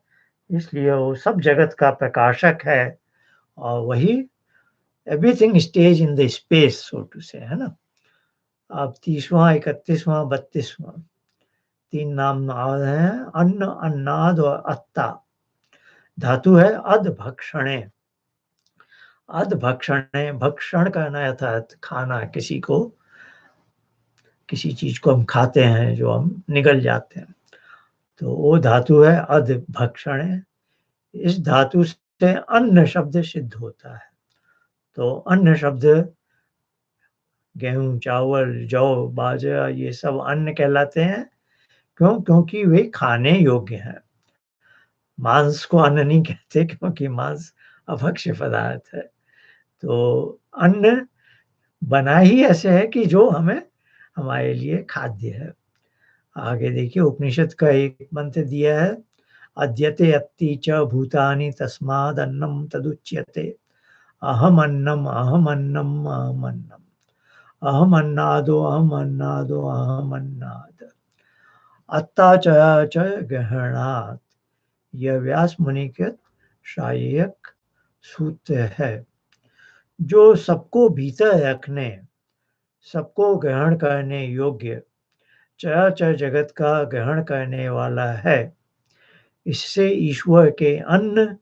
इसलिए वो सब जगत का प्रकाशक है और वही everything stage in the space so to say, है ना? अब 30वां, 31वां, 32वां 3 नाम और हैं, अन्न, अन्नाद और अत्ता। धातु है अधभक्षणे। अधभक्षणे, भक्षण करना अर्थात खाना, किसी चीज़ को हम खाते हैं, जो हम निगल जाते हैं। तो वो धातु है अधभक्षणे। इस धातु से अन्न शब्द सिद्ध होता है। तो अन्न शब्द गेहूँ, चावल, जौ, बाजरा ये सब अन्न कहलाते हैं। क्यों? क्योंकि वे खाने योग्य हैं। मांस को अन्न नहीं कहते, क्योंकि मांस अभक्ष्य पदार्थ है। तो अन्न बना ही ऐसे है कि जो हमारे लिए खाद्य है। आगे देखिए, उपनिषद का एक मंत्र दिया है, अद्यते अत्ति च भूतानि तस्मादन्नं तदुच्यते। अहम अन्नम अहम अन्नम अहम अन्नम, अहम अन्नादो अहम अन्नादो अहम अन्नाद, अत्ता च गहणात्। यह व्यास मुनि के शायक सूत्र है। जो सबको भीतर रखने, सबको ग्रहण करने योग्य, चराचर जगत का ग्रहण करने वाला है, इससे ईश्वर के अन्न,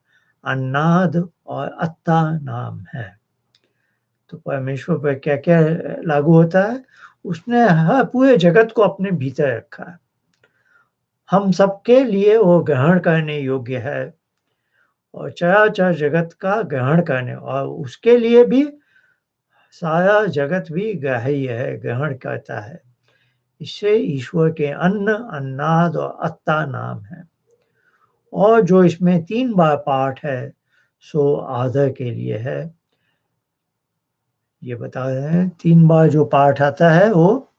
अन्नाद और अत्ता नाम है। तो परमेश्वर पर क्या-क्या लागू होता है? उसने हर पूरे जगत को अपने भीतर रखा है। हम सबके लिए वो ग्रहण करने योग्य है और चराचर जगत का ग्रहण करने, और उसके लिए भी सारा जगत भी ग्राह्य है, ग्रहण करता है। इससे ईश्वर के अन्न, अन्नाद और अत्ता नाम है। और जो इसमें 3 बार पाठ है, सो आदर के लिए है। ये बता रहे हैं 3 बार जो पाठ आता है, वो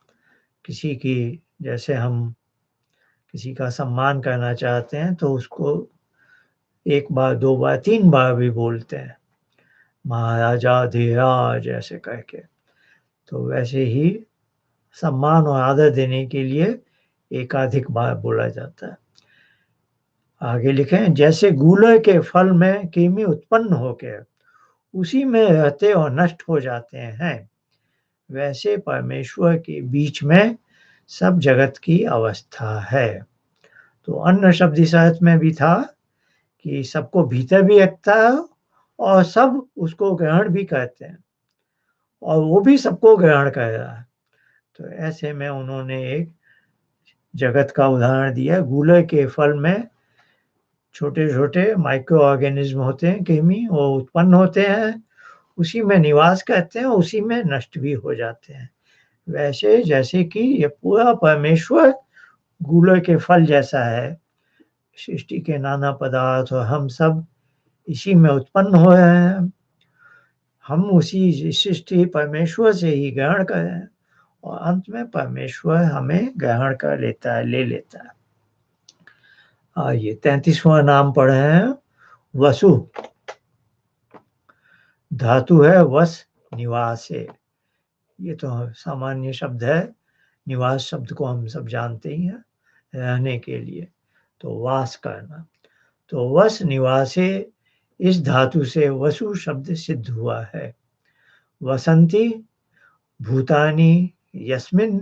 किसी की, जैसे हम किसी का सम्मान करना चाहते हैं, तो उसको 1 बार, 2 बार, 3 बार भी बोलते हैं। महाराजाधिराज ऐसे कह के। तो वैसे ही सम्मान और आदर देने के लिए एकाधिक बार बोला जाता है। आगे लिखें, जैसे गूलर के फल में कृमि उत्पन्न होकर उसी में रहते और नष्ट हो जाते हैं, वैसे परमेश्वर के बीच में सब जगत की अवस्था है। तो अन्न शब्द इस अर्थ में भी था कि सबको भीतर भी रखता है और सब उसको ग्रहण भी करते हैं और वो भी सबको ग्रहण कर रहा है। तो ऐसे में उन्होंने एक जगत का उदाहरण दिया। गूलर के फल में छोटे-छोटे माइक्रो ऑर्गेनिज्म होते हैं, कृमि, वो उत्पन्न होते हैं, उसी में निवास करते हैं, उसी में नष्ट भी हो जाते हैं। वैसे जैसे कि ये पूरा परमेश्वर गूलर के फल जैसा है, सृष्टि के नाना पदार्थ और हम सब इसी में उत्पन्न हुए हैं। हम उसी सृष्टि परमेश्वर से ही ग्रहण कर रहे हैं और अंत में परमेश्वर हमें ग्रहण कर लेता है, ले लेता है। ये 33वां नाम पढ़े हैं, वसु। धातु है वस, निवास है। ये तो सामान्य शब्द है। निवास शब्द को हम सब जानते ही हैं, रहने के लिए, तो वास करना। तो वस निवासे इस धातु से वसु शब्द सिद्ध हुआ है। वसंती भूतानि यस्मिन्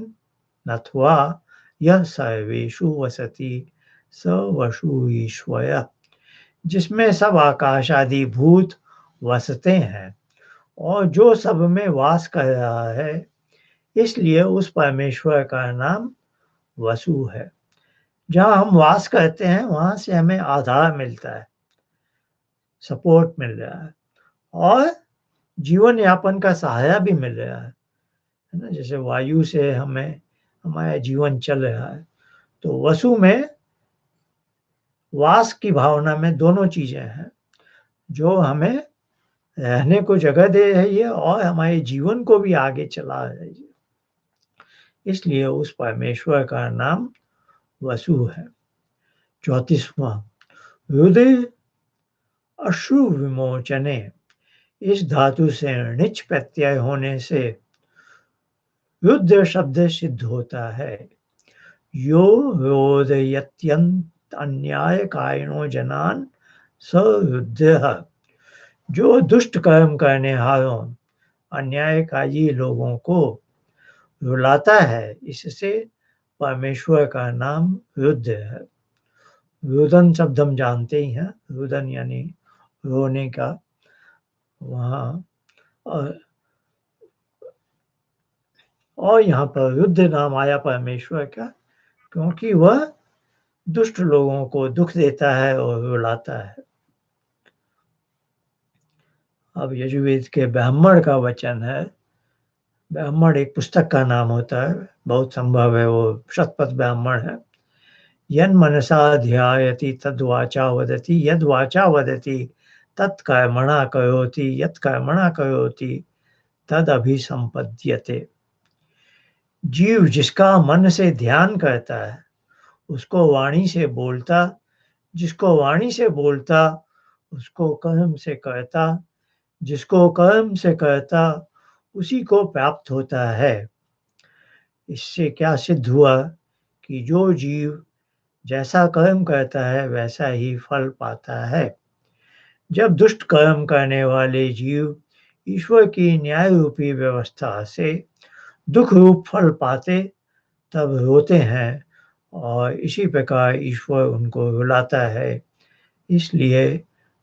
नत्वा यह सर्वेषु वसति स वसु ईश्वर। जिसमें सब आकाश आदि भूत वसते हैं और जो सब में वास कर रहा है, इसलिए उस परमेश्वर का नाम वसु है। जहाँ हम वास करते हैं वहाँ से हमें आधार मिलता है, सपोर्ट मिल रहा है और जीवन यापन का सहारा भी मिल रहा है ना? जैसे वायु से हमें हमारा जीवन चल रहा है, तो वसु में वास की भावना में दोनों चीजें हैं, जो हमें रहने को जगह दे रही है और हमारे जीवन को भी आगे चला रही है। इसलिए उस परमेश्वर का नाम वसु है। 34वां हृदय अश्रु विमोचने। इस धातु से णिच प्रत्यय होने से युद्ध शब्द सिद्ध होता है। यो रोदयत्यंत अन्याय कायनो जनान स युद्धः। जो दुष्ट कर्म करने हारों अन्यायकारी लोगों को रुलाता है, इससे परमेश्वर का नाम रुद्र है। रुदन शब्द हम जानते ही हैं, रुदन यानी रोने का। वहाँ और यहाँ पर रुद्र नाम आया परमेश्वर का, क्योंकि वह दुष्ट लोगों को दुख देता है और रुलाता है। अब यजुर्वेद के ब्राह्मण का वचन है। ब्राह्मण एक पुस्तक का नाम होता है, बहुत संभव है वो शतपथ ब्राह्मण है। यन मनसा ध्यायति तद वाचा वदति, यद वाचा वदति तत् कर्मणा करोति, यत् कर्मणा करोति तद अभिसंपद्यते। जीव जिसका मन से ध्यान करता है, उसको वाणी से बोलता, जिसको वाणी से बोलता उसको कर्म से करता, जिसको कर्म से करता उसी को प्राप्त होता है। इससे क्या सिद्ध हुआ कि जो जीव जैसा कर्म करता है वैसा ही फल पाता है। जब दुष्ट कर्म करने वाले जीव ईश्वर की न्याय रूपी व्यवस्था से दुख रूप फल पाते तब रोते हैं और इसी प्रकार ईश्वर उनको रुलाता है। इसलिए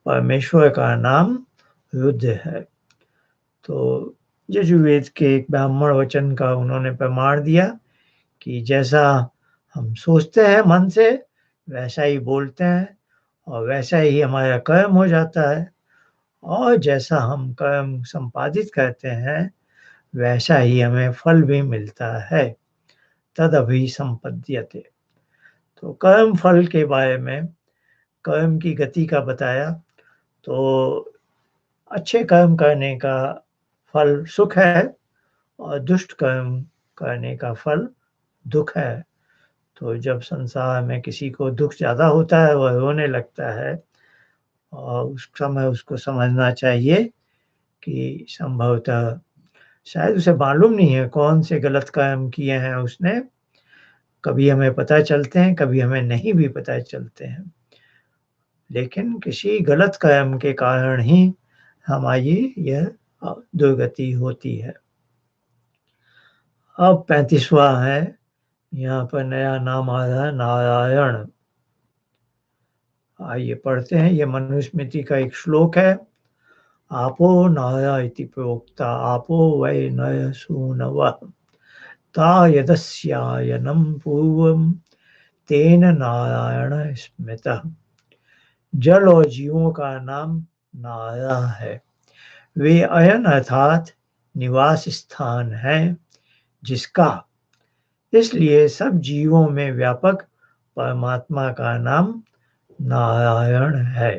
परमेश्वर का नाम रुद्र है। तो यजुर्वेद के एक ब्राह्मण वचन का उन्होंने प्रमाण दिया कि जैसा हम सोचते हैं मन से वैसा ही बोलते हैं और वैसा ही हमारा कर्म हो जाता है, और जैसा हम कर्म संपादित करते हैं वैसा ही हमें फल भी मिलता है। तद अभिसंपद्यते। तो कर्म फल के बारे में, कर्म की गति का बताया। तो अच्छे कर्म करने का फल सुख है और दुष्ट कर्म करने का फल दुख है। तो जब संसार में किसी को दुख ज़्यादा होता है, वह रोने लगता है और उस समय उसको समझना चाहिए कि संभवतः शायद उसे मालूम नहीं है कौन से गलत कर्म किए हैं उसने। कभी हमें पता चलते हैं, कभी हमें नहीं भी पता चलते हैं, लेकिन किसी गलत कर्म के कारण ही हमारी यह दुर्गति होती है। अब 35वां है, यहाँ पर नया नाम आ रहा है नारायण। आइए पढ़ते हैं, ये मनुस्मृति का एक श्लोक है। आपो नारा इति प्रोक्ता आपो वै नय सूनवः ता यदस्यायनं पूर्वं तेन नारायण स्मृतः। जल और जीवों का नाम नारा है। वे अयन अर्थात निवास स्थान है जिसका, इसलिए सब जीवों में व्यापक परमात्मा का नाम नारायण है।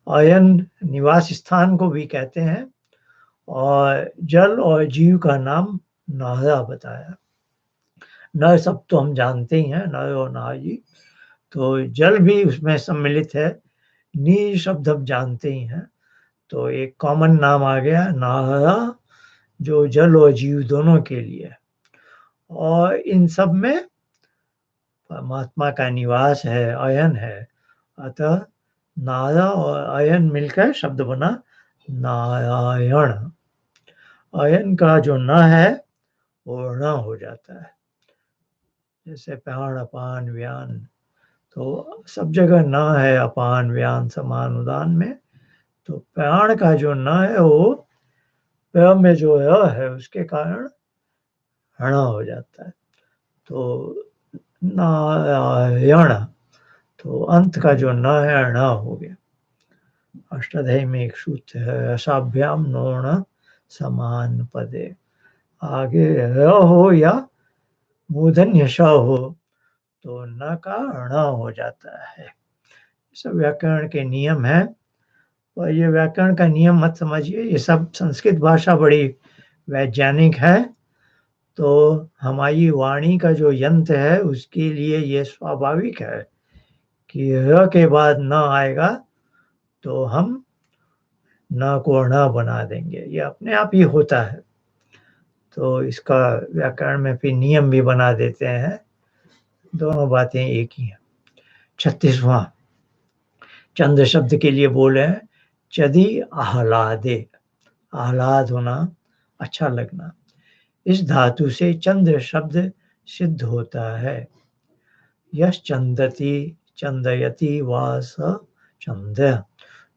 अयन निवास स्थान को भी कहते हैं और जल और जीव का नाम नारा बताया। नर सब तो हम जानते ही हैं, नर और नारी, तो जल भी उसमें सम्मिलित है। नी शब्द हम जानते ही हैं, तो एक कॉमन नाम आ गया नारा, जो जल और जीव दोनों के लिए। और इन सब में परमात्मा का निवास है, अयन है। अतः नारा और अयन मिलकर शब्द बना नारायण। अयन का जो न है वो ण हो जाता है, जैसे प्राण अपान व्यान, तो सब जगह न है अपान व्यान समान उदान में, तो प्राण का जो न है वो प्र में जो है उसके कारण ण हो जाता है, तो नारायण, तो अंत का जो न है ण हो गया। अष्टाध्यायी में एक सूत्र है, असाभ्याम नोण समान पदे। आगे र हो या मूर्धन्य श हो तो न का ण हो जाता है। सब व्याकरण के नियम है, और ये व्याकरण का नियम मत समझिए, ये सब संस्कृत भाषा बड़ी वैज्ञानिक है, तो हमारी वाणी का जो यंत्र है उसके लिए ये स्वाभाविक है कि र के बाद न आएगा तो हम न को ण बना देंगे, ये अपने आप ही होता है। तो इसका व्याकरण में फिर नियम भी बना देते हैं, दोनों बातें एक ही हैं। 36वां चंद्र शब्द के लिए बोले हैं चदी आह्लादे, आह्लाद होना, अच्छा लगना। इस धातु से चंद्र शब्द सिद्ध होता है। यश चंदति चंदयति वा स चंद्र,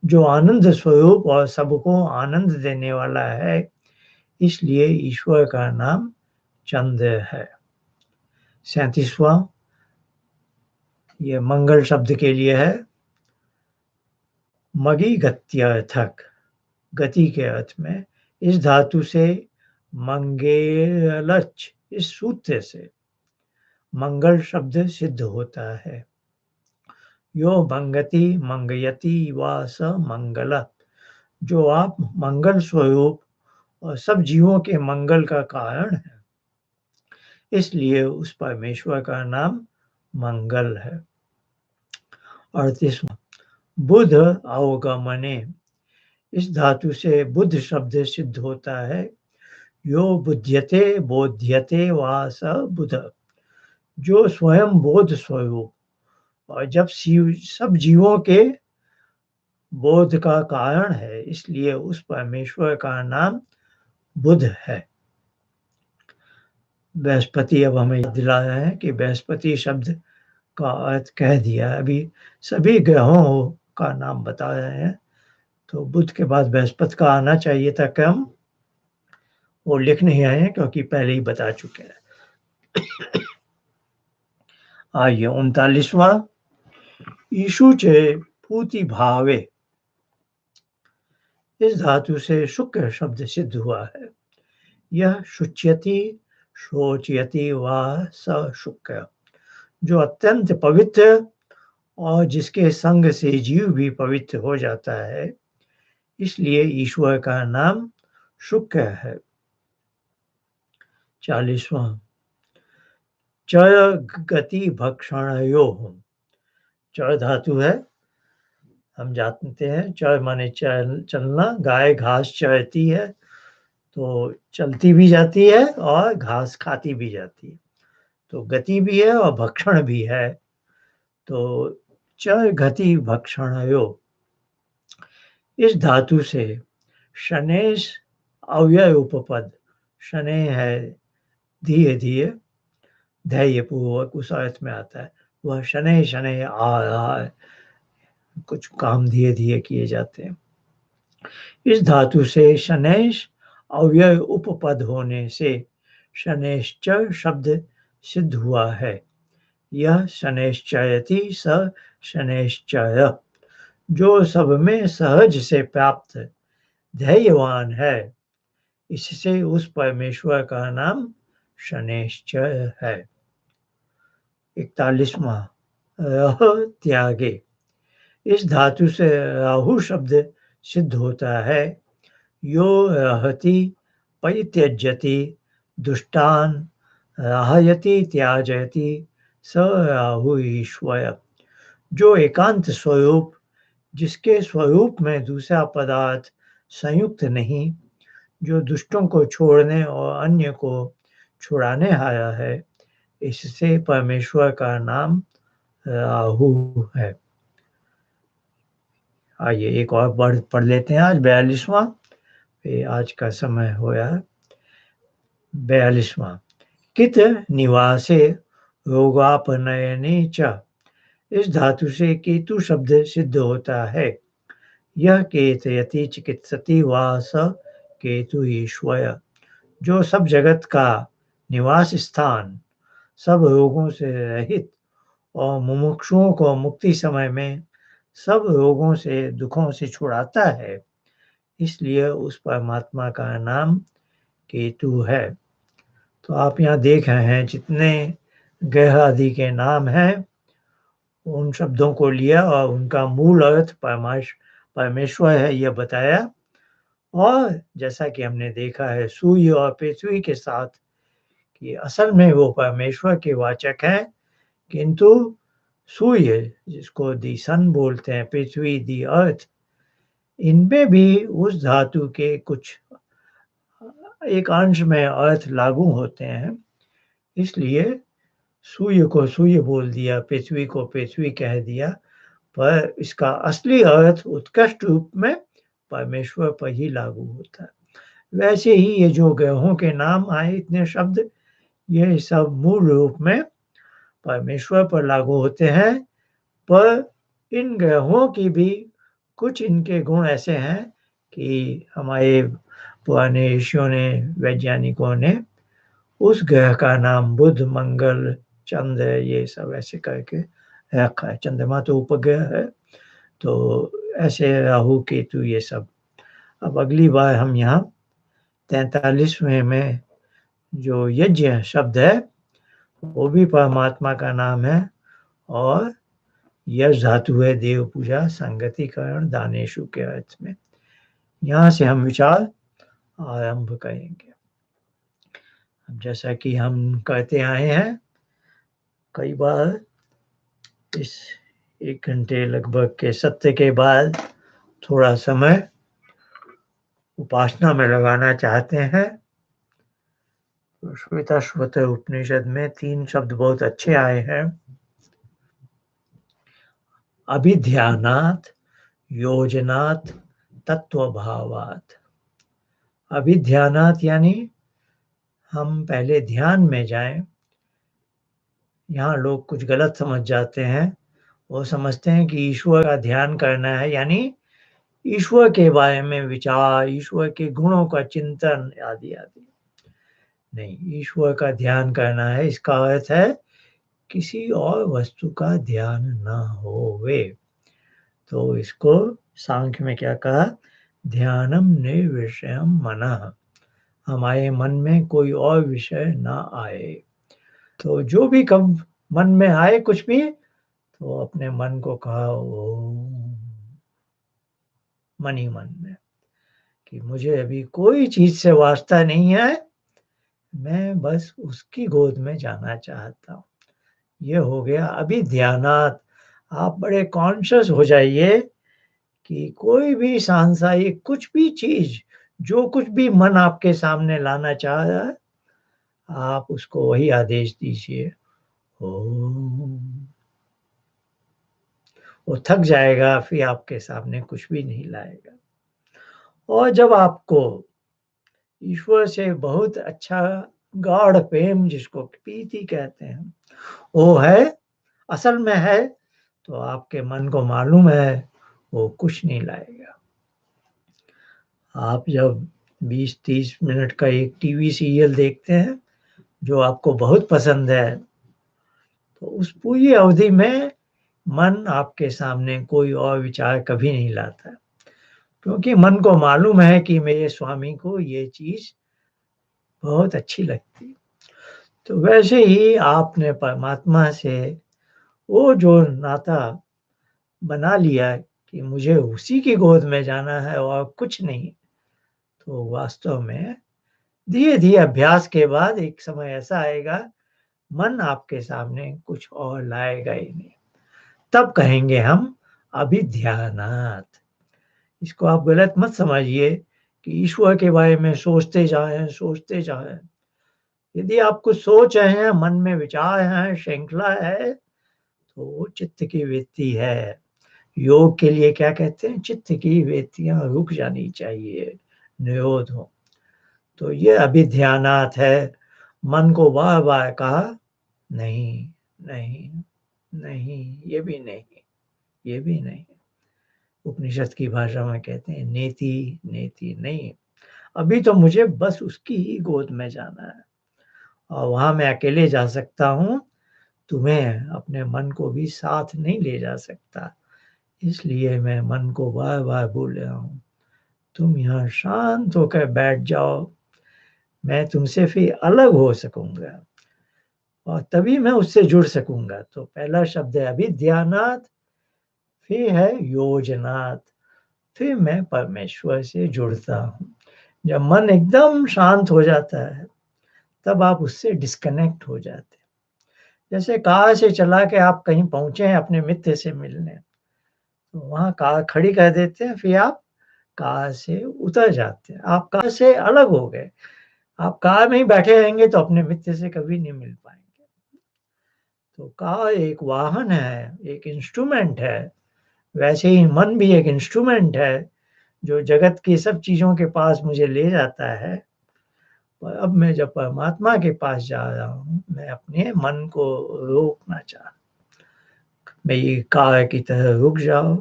जो आनंद स्वरूप और सबको आनंद देने वाला है, इसलिए ईश्वर का नाम चंद्र है। 37वां ये मंगल शब्द के लिए है, मगी गत्यर्थक, गति के अर्थ में। इस धातु से मंगेलच, इस सूत्र से मंगल शब्द सिद्ध होता है। यो मंगति मंगयति वा स मंगल, जो आप मंगल स्वरूप और सब जीवों के मंगल का कारण है, इसलिए उस परमेश्वर का नाम मंगल है। 38वां बुध अवगमने, इस धातु से बुद्ध शब्द सिद्ध होता है। यो बुध्यते बोध्यते वा स बुध, जो स्वयं बोध स्वरूप और जब सब जीवों के बोध का कारण है, इसलिए उस परमेश्वर का नाम बुध है। बृहस्पति, अब हमें दिला रहे हैं कि बृहस्पति शब्द का अर्थ कह दिया, अभी सभी ग्रहों का नाम बता रहे हैं, तो बुध के बाद बृहस्पति का आना चाहिए था क्रम, वो लिख नहीं आए हैं क्योंकि पहले ही बता चुके हैं। आइए 39वां ईशु चे पूति भावे, इस धातु से शुक्र शब्द सिद्ध हुआ है। यह शुच्यति शोचयति वा स शुक्र, जो अत्यंत पवित्र और जिसके संग से जीव भी पवित्र हो जाता है, इसलिए ईश्वर का नाम शुक्र है। 40वां चर गति भक्षणयोः, चर धातु है, हम जानते हैं चर माने चलना, गाय घास चरती है तो चलती भी जाती है और घास खाती भी जाती है, तो गति भी है और भक्षण भी है, तो चर गति भक्षणयोः। इस धातु से शनेश अव्यय उपपद, शने है धीरे-धीरे धैर्यपूर्वक उस अर्थ में आता है। वह शनैः-शनैः आ रहा है, कुछ काम धीरे-धीरे किए जाते हैं। इस धातु से शनैः अव्यय उपपद होने से शनैश्च शब्द सिद्ध हुआ है। यह शनैश्चयति स शनैश्चय, जो सब में सहज से प्राप्त धैर्यवान है, इससे उस परमेश्वर का नाम शनैश्चय है। 41वां रह त्यागे। इस धातु से राहु शब्द सिद्ध होता है। यो रहति परित्यज्यति दुष्टान राहयति त्याजयति स राहु ईश्वर, जो एकांत स्वरूप, जिसके स्वरूप में दूसरा पदार्थ संयुक्त नहीं, जो दुष्टों को छोड़ने और अन्य को छुड़ाने आया है, इससे परमेश्वर का नाम राहु है। आइए एक और पढ़ लेते हैं। आज 42वां, आज का समय होया 42वां। कित निवासे रोगापनयने च। इस धातु से केतु शब्द सिद्ध होता है। यह केतयति चिकित्सति वा स केतु ईश्वर, जो सब जगत का निवास स्थान, सब रोगों से रहित और मुमुक्षुओं को मुक्ति समय में सब रोगों से, दुखों से छुड़ाता है, इसलिए उस परमात्मा का नाम केतु है। तो आप यहाँ देख रहे हैं जितने ग्रह आदि के नाम हैं, उन शब्दों को लिया और उनका मूल अर्थ परमेश्वर है यह बताया। और जैसा कि हमने देखा है सूर्य और पृथ्वी के साथ कि असल में वो परमेश्वर के वाचक हैं, किंतु सूर्य जिसको दी सन बोलते हैं, पृथ्वी दी अर्थ, इनमें भी उस धातु के कुछ एक अंश में अर्थ लागू होते हैं, इसलिए सूर्य को सूर्य बोल दिया, पृथ्वी को पृथ्वी कह दिया, पर इसका असली अर्थ उत्कृष्ट रूप में परमेश्वर पर ही लागू होता है। वैसे ही ये जो ग्रहों के नाम आए इतने शब्द, ये सब मूल रूप में परमेश्वर पर लागू होते हैं, पर इन ग्रहों की भी कुछ इनके गुण ऐसे हैं कि हमारे पुराने ऋषियों ने, वैज्ञानिकों ने उस ग्रह का नाम बुध, मंगल, चंद्र, ये सब ऐसे करके रखा है। चंद्रमा तो उपग्रह है, तो ऐसे राहु, केतु, ये सब। अब अगली बार हम यहाँ 43वें में जो यज्ञ शब्द है वो भी परमात्मा का नाम है, और यश धातु है देव पूजा संगतिकरण दानेशु के अर्थ में। यहाँ से हम विचार आरंभ करेंगे। अब जैसा कि हम कहते आए हैं कई बार, इस 1 घंटे लगभग के सत्र के बाद थोड़ा समय उपासना में लगाना चाहते हैं। तो श्वेताश्वतर उपनिषद में 3 शब्द बहुत अच्छे आए हैं। अभिध्यानात्, योजनात्, तत्वभावात्। अभिध्यानात् यानी हम पहले ध्यान में जाएं। यहाँ लोग कुछ गलत समझ जाते हैं, वो समझते हैं कि ईश्वर का ध्यान करना है यानी ईश्वर के बारे में विचार, ईश्वर के गुणों का चिंतन आदि आदि। नहीं, ईश्वर का ध्यान करना है, इसका अर्थ है किसी और वस्तु का ध्यान ना होवे। तो इसको सांख्य में क्या कहा, ध्यानम निर्विषयम मनः, हमारे मन में कोई और विषय ना आए। तो जो भी कब मन में आए कुछ भी, तो अपने मन को कहा ओम, मन ही मन में, कि मुझे अभी कोई चीज से वास्ता नहीं है, मैं बस उसकी गोद में जाना चाहता हूँ। ये हो गया अभी ध्यानात। आप बड़े कॉन्शियस हो जाइए कि कोई भी सांसारिक कुछ भी चीज, जो कुछ भी मन आपके सामने लाना चाह रहा है, आप उसको वही आदेश दीजिए ओम। वो थक जाएगा, फिर आपके सामने कुछ भी नहीं लाएगा। और जब आपको ईश्वर से बहुत अच्छा गाढ़ प्रेम जिसको प्रीति कहते हैं, वो है, असल में है, तो आपके मन को मालूम है वो कुछ नहीं लाएगा। आप जब 20-30 मिनट का एक टीवी सीरियल देखते हैं, जो आपको बहुत पसंद है, तो उस पूरी अवधि में मन आपके सामने कोई और विचार कभी नहीं लाता, क्योंकि मन को मालूम है कि मेरे स्वामी को ये चीज़ बहुत अच्छी लगती। तो वैसे ही आपने परमात्मा से वो जो नाता बना लिया कि मुझे उसी की गोद में जाना है और कुछ नहीं, तो वास्तव में धीरे-धीरे अभ्यास के बाद एक समय ऐसा आएगा, मन आपके सामने कुछ और लाएगा ही नहीं। तब कहेंगे हम अभिध्यानात्। इसको आप गलत मत समझिए कि ईश्वर के बारे में सोचते जाएँ, सोचते जाएँ। यदि आप कुछ सोच रहे हैं, मन में विचार हैं, श्रृंखला है, तो वो चित्त की वृत्ति है। योग के लिए क्या कहते हैं? चित्त की वृत्तियाँ रुक जानी चाहिए, निरोध हो। तो ये अभिध्यानात् है, मन को बार-बार कहा, नहीं, नहीं, नहीं, ये भी नहीं, ये भी नहीं। उपनिषद की भाषा में कहते हैं नेति, नेति नहीं, अभी तो मुझे बस उसकी ही गोद में जाना है और वहाँ मैं अकेले जा सकता हूँ, तुम्हें अपने मन को भी साथ नहीं ले जा सकता। इसलिए मैं मन को बार-बार बोल रहा हूँ, तुम यहाँ शांत होकर बैठ जाओ, मैं तुमसे फिर अलग हो सकूँगा और तभी मैं उससे जुड़ सकूँगा। तो पहला शब्द है अभिध्यानात्, फिर है योजनात्, फिर मैं परमेश्वर से जुड़ता हूँ। जब मन एकदम शांत हो जाता है, तब आप उससे डिस्कनेक्ट हो जाते हैं। जैसे कार से चला के आप कहीं पहुँचे हैं अपने मित्र से मिलने, तो वहाँ कार खड़ी कर देते हैं, फिर आप कार से उतर जाते हैं। आप कार से अलग हो गए। आप कार में ही बैठे रहेंगे तो अपने मित्र से कभी नहीं मिल पाएँगे। तो कार एक वाहन है, एक इंस्ट्रूमेंट है, वैसे ही मन भी एक इंस्ट्रूमेंट है, जो जगत की सब चीज़ों के पास मुझे ले जाता है। और अब मैं जब परमात्मा के पास जा रहा हूँ, मैं अपने मन को रोकना चाह, मेरी कार की तरह रुक जाओ,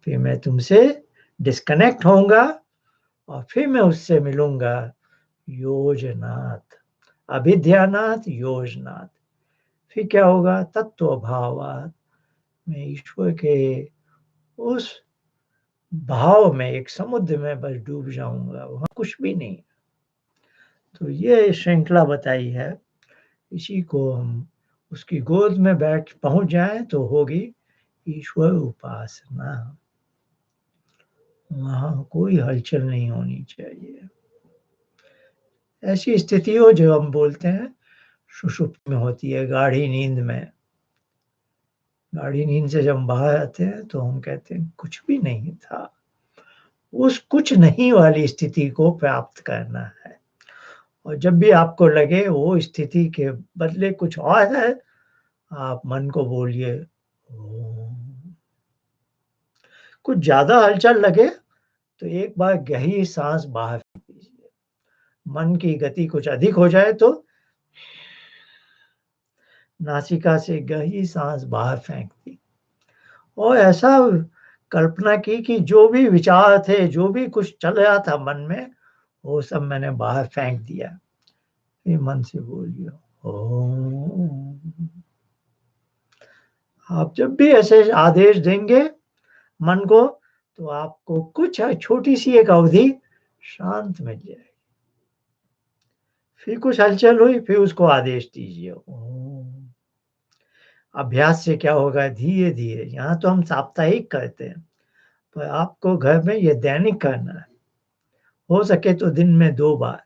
फिर मैं तुमसे डिस्कनेक्ट होऊँगा और फिर मैं उससे मिलूँगा योजनात्, अभिध्यानात् योजनात्। फिर क्या होगा? तत्वभावात्, मैं ईश्वर के उस भाव में, एक समुद्र में बस डूब जाऊँगा, वहाँ कुछ भी नहीं। तो ये श्रृंखला बताई है, इसी को हम उसकी गोद में बैठ पहुँच जाएँ तो होगी ईश्वर उपासना। वहाँ कोई हलचल नहीं होनी चाहिए। ऐसी स्थिति हो जो हम बोलते हैं सुषुप्ति में होती है, गाढ़ी नींद में। गाढ़ी नींद से जब हम बाहर आते हैं तो हम कहते हैं कुछ भी नहीं था। उस कुछ नहीं वाली स्थिति को प्राप्त करना है और जब भी आपको लगे वो स्थिति के बदले कुछ और है, आप मन को बोलिए ओम। कुछ ज़्यादा हलचल लगे तो एक बार गहरी साँस बाहर लीजिए। मन की गति कुछ अधिक हो जाए तो नासिका से गहरी साँस बाहर फेंक दी और ऐसा कल्पना की कि जो भी विचार थे, जो भी कुछ चल रहा था मन में, वो सब मैंने बाहर फेंक दिया। फिर मन से बोलिए ओम। आप जब भी ऐसे आदेश देंगे मन को, तो आपको कुछ छोटी-सी एक अवधि शांत मिल जाएगी। फिर कुछ हलचल हुई, फिर उसको आदेश दीजिए ओम। अभ्यास से क्या होगा धीरे-धीरे, यहाँ तो हम साप्ताहिक करते हैं, पर आपको घर में ये दैनिक करना है। हो सके तो दिन में 2 बार।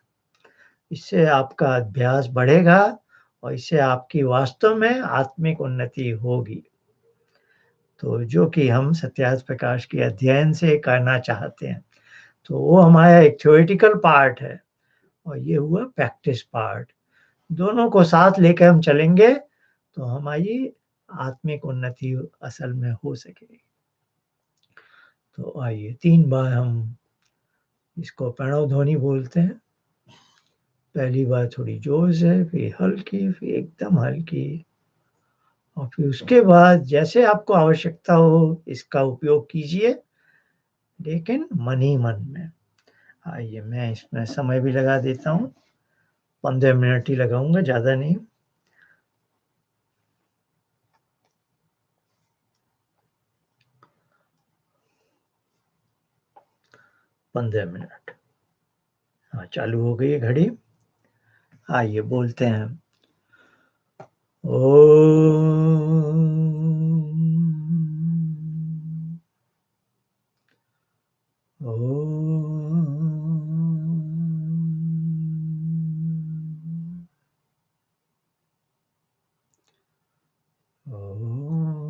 इससे आपका अभ्यास बढ़ेगा और इससे आपकी वास्तव में आत्मिक उन्नति होगी। तो जो कि हम सत्यार्थ प्रकाश के अध्ययन से करना चाहते हैं। तो वो हमारा एक थ्योरेटिकल पार्ट है और ये हुआ प्रैक्टिस पार्ट। दोनों को साथ लेकर हम चलेंगे तो हमारी आत्मिक उन्नति असल में हो सकेगी। तो आइए 3 बार हम इसको प्रणव ध्वनि बोलते हैं। पहली बार थोड़ी ज़ोर से, फिर हल्की, फिर एकदम हल्की और फिर उसके बाद जैसे आपको आवश्यकता हो इसका उपयोग कीजिए, लेकिन मन ही मन में। आइए मैं इसमें समय भी लगा देता हूँ, 15 मिनट ही लगाऊँगा, ज़्यादा नहीं। पंद्रह मिनट। हाँ, चालू हो गई है घड़ी। आइए बोलते हैं। ओम। ओम। ओम।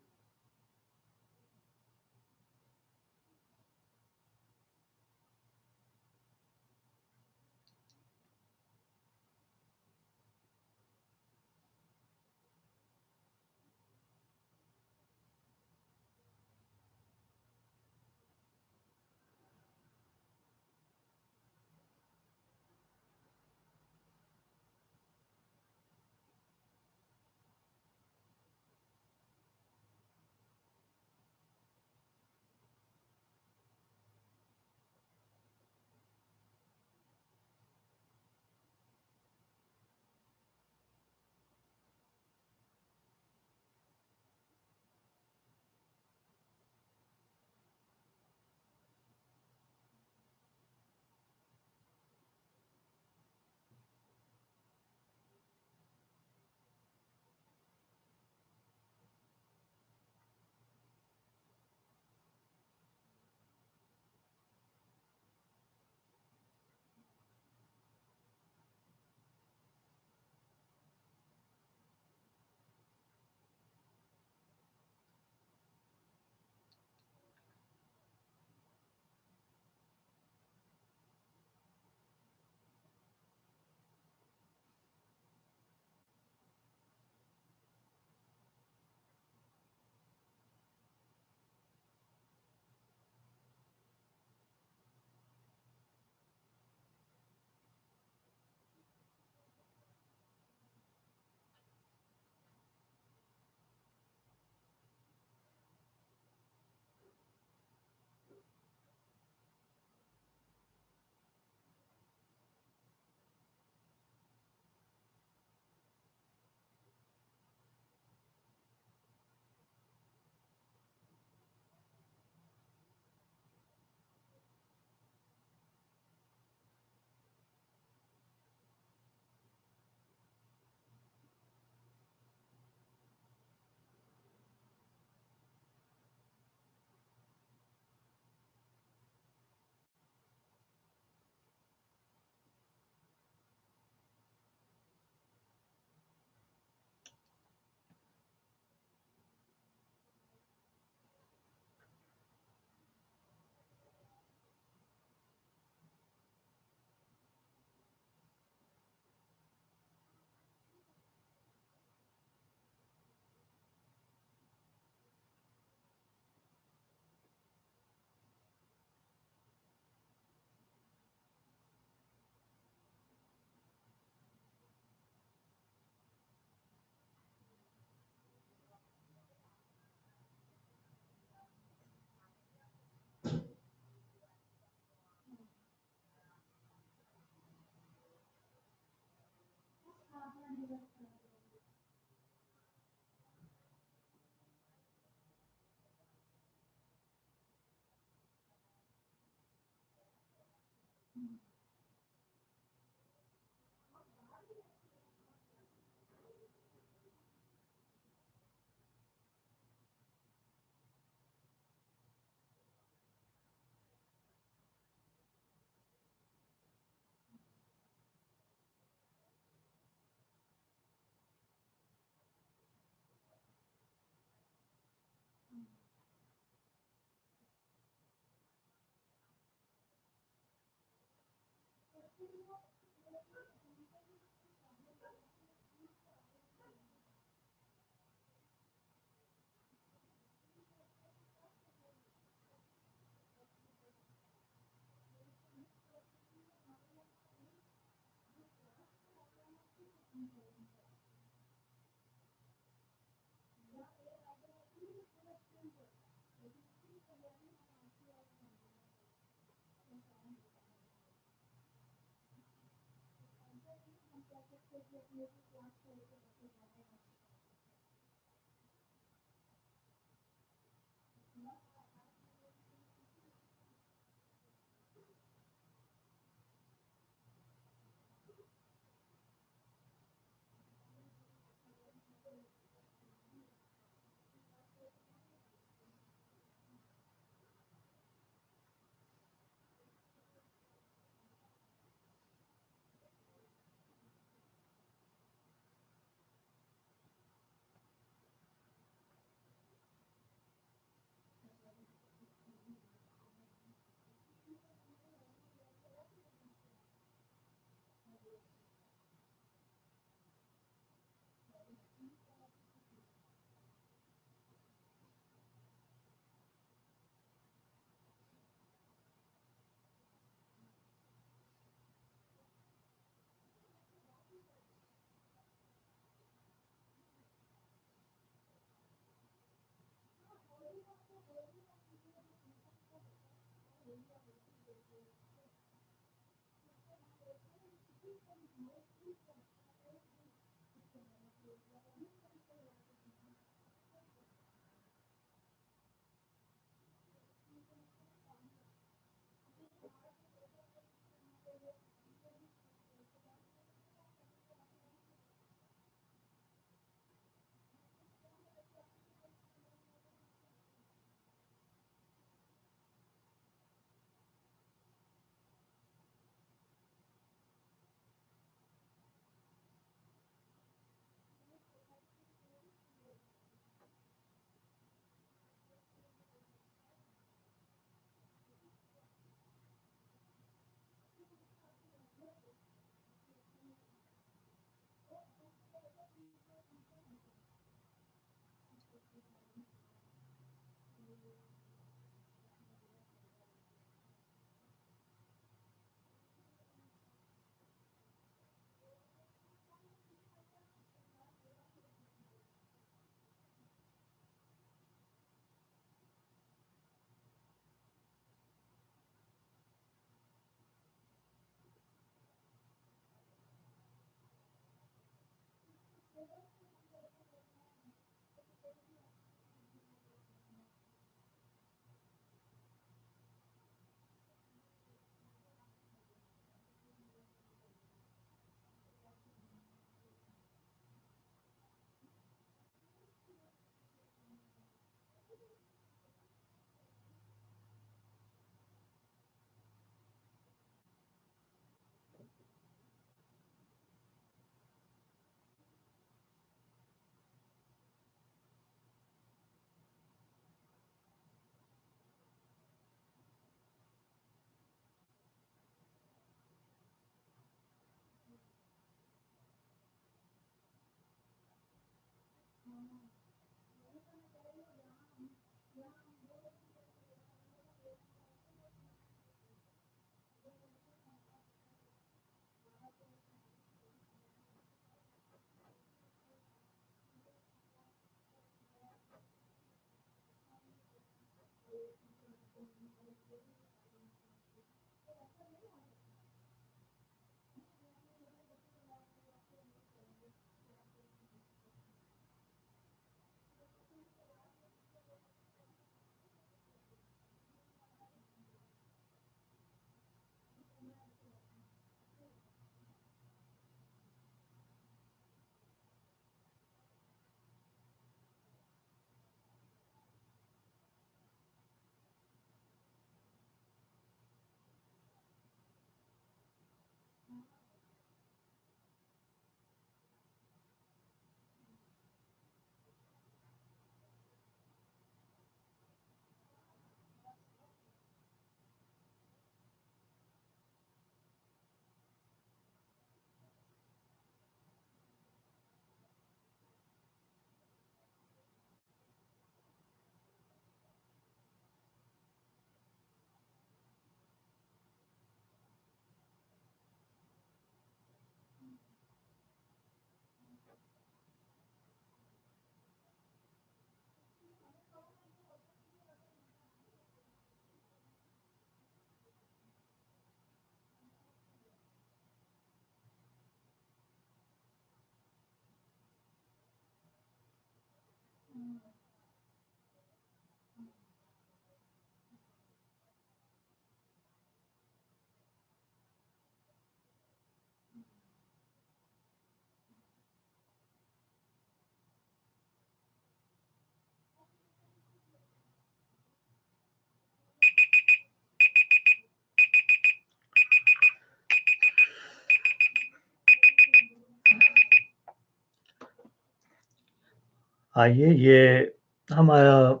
आइए, ये हमारा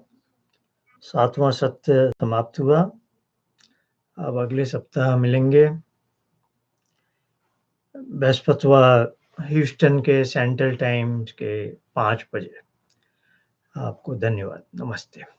7वां सत्र समाप्त हुआ। अब अगले सप्ताह मिलेंगे। बृहस्पतिवार ह्यूस्टन के सेंट्रल टाइम के 5 बजे। आपको धन्यवाद। नमस्ते।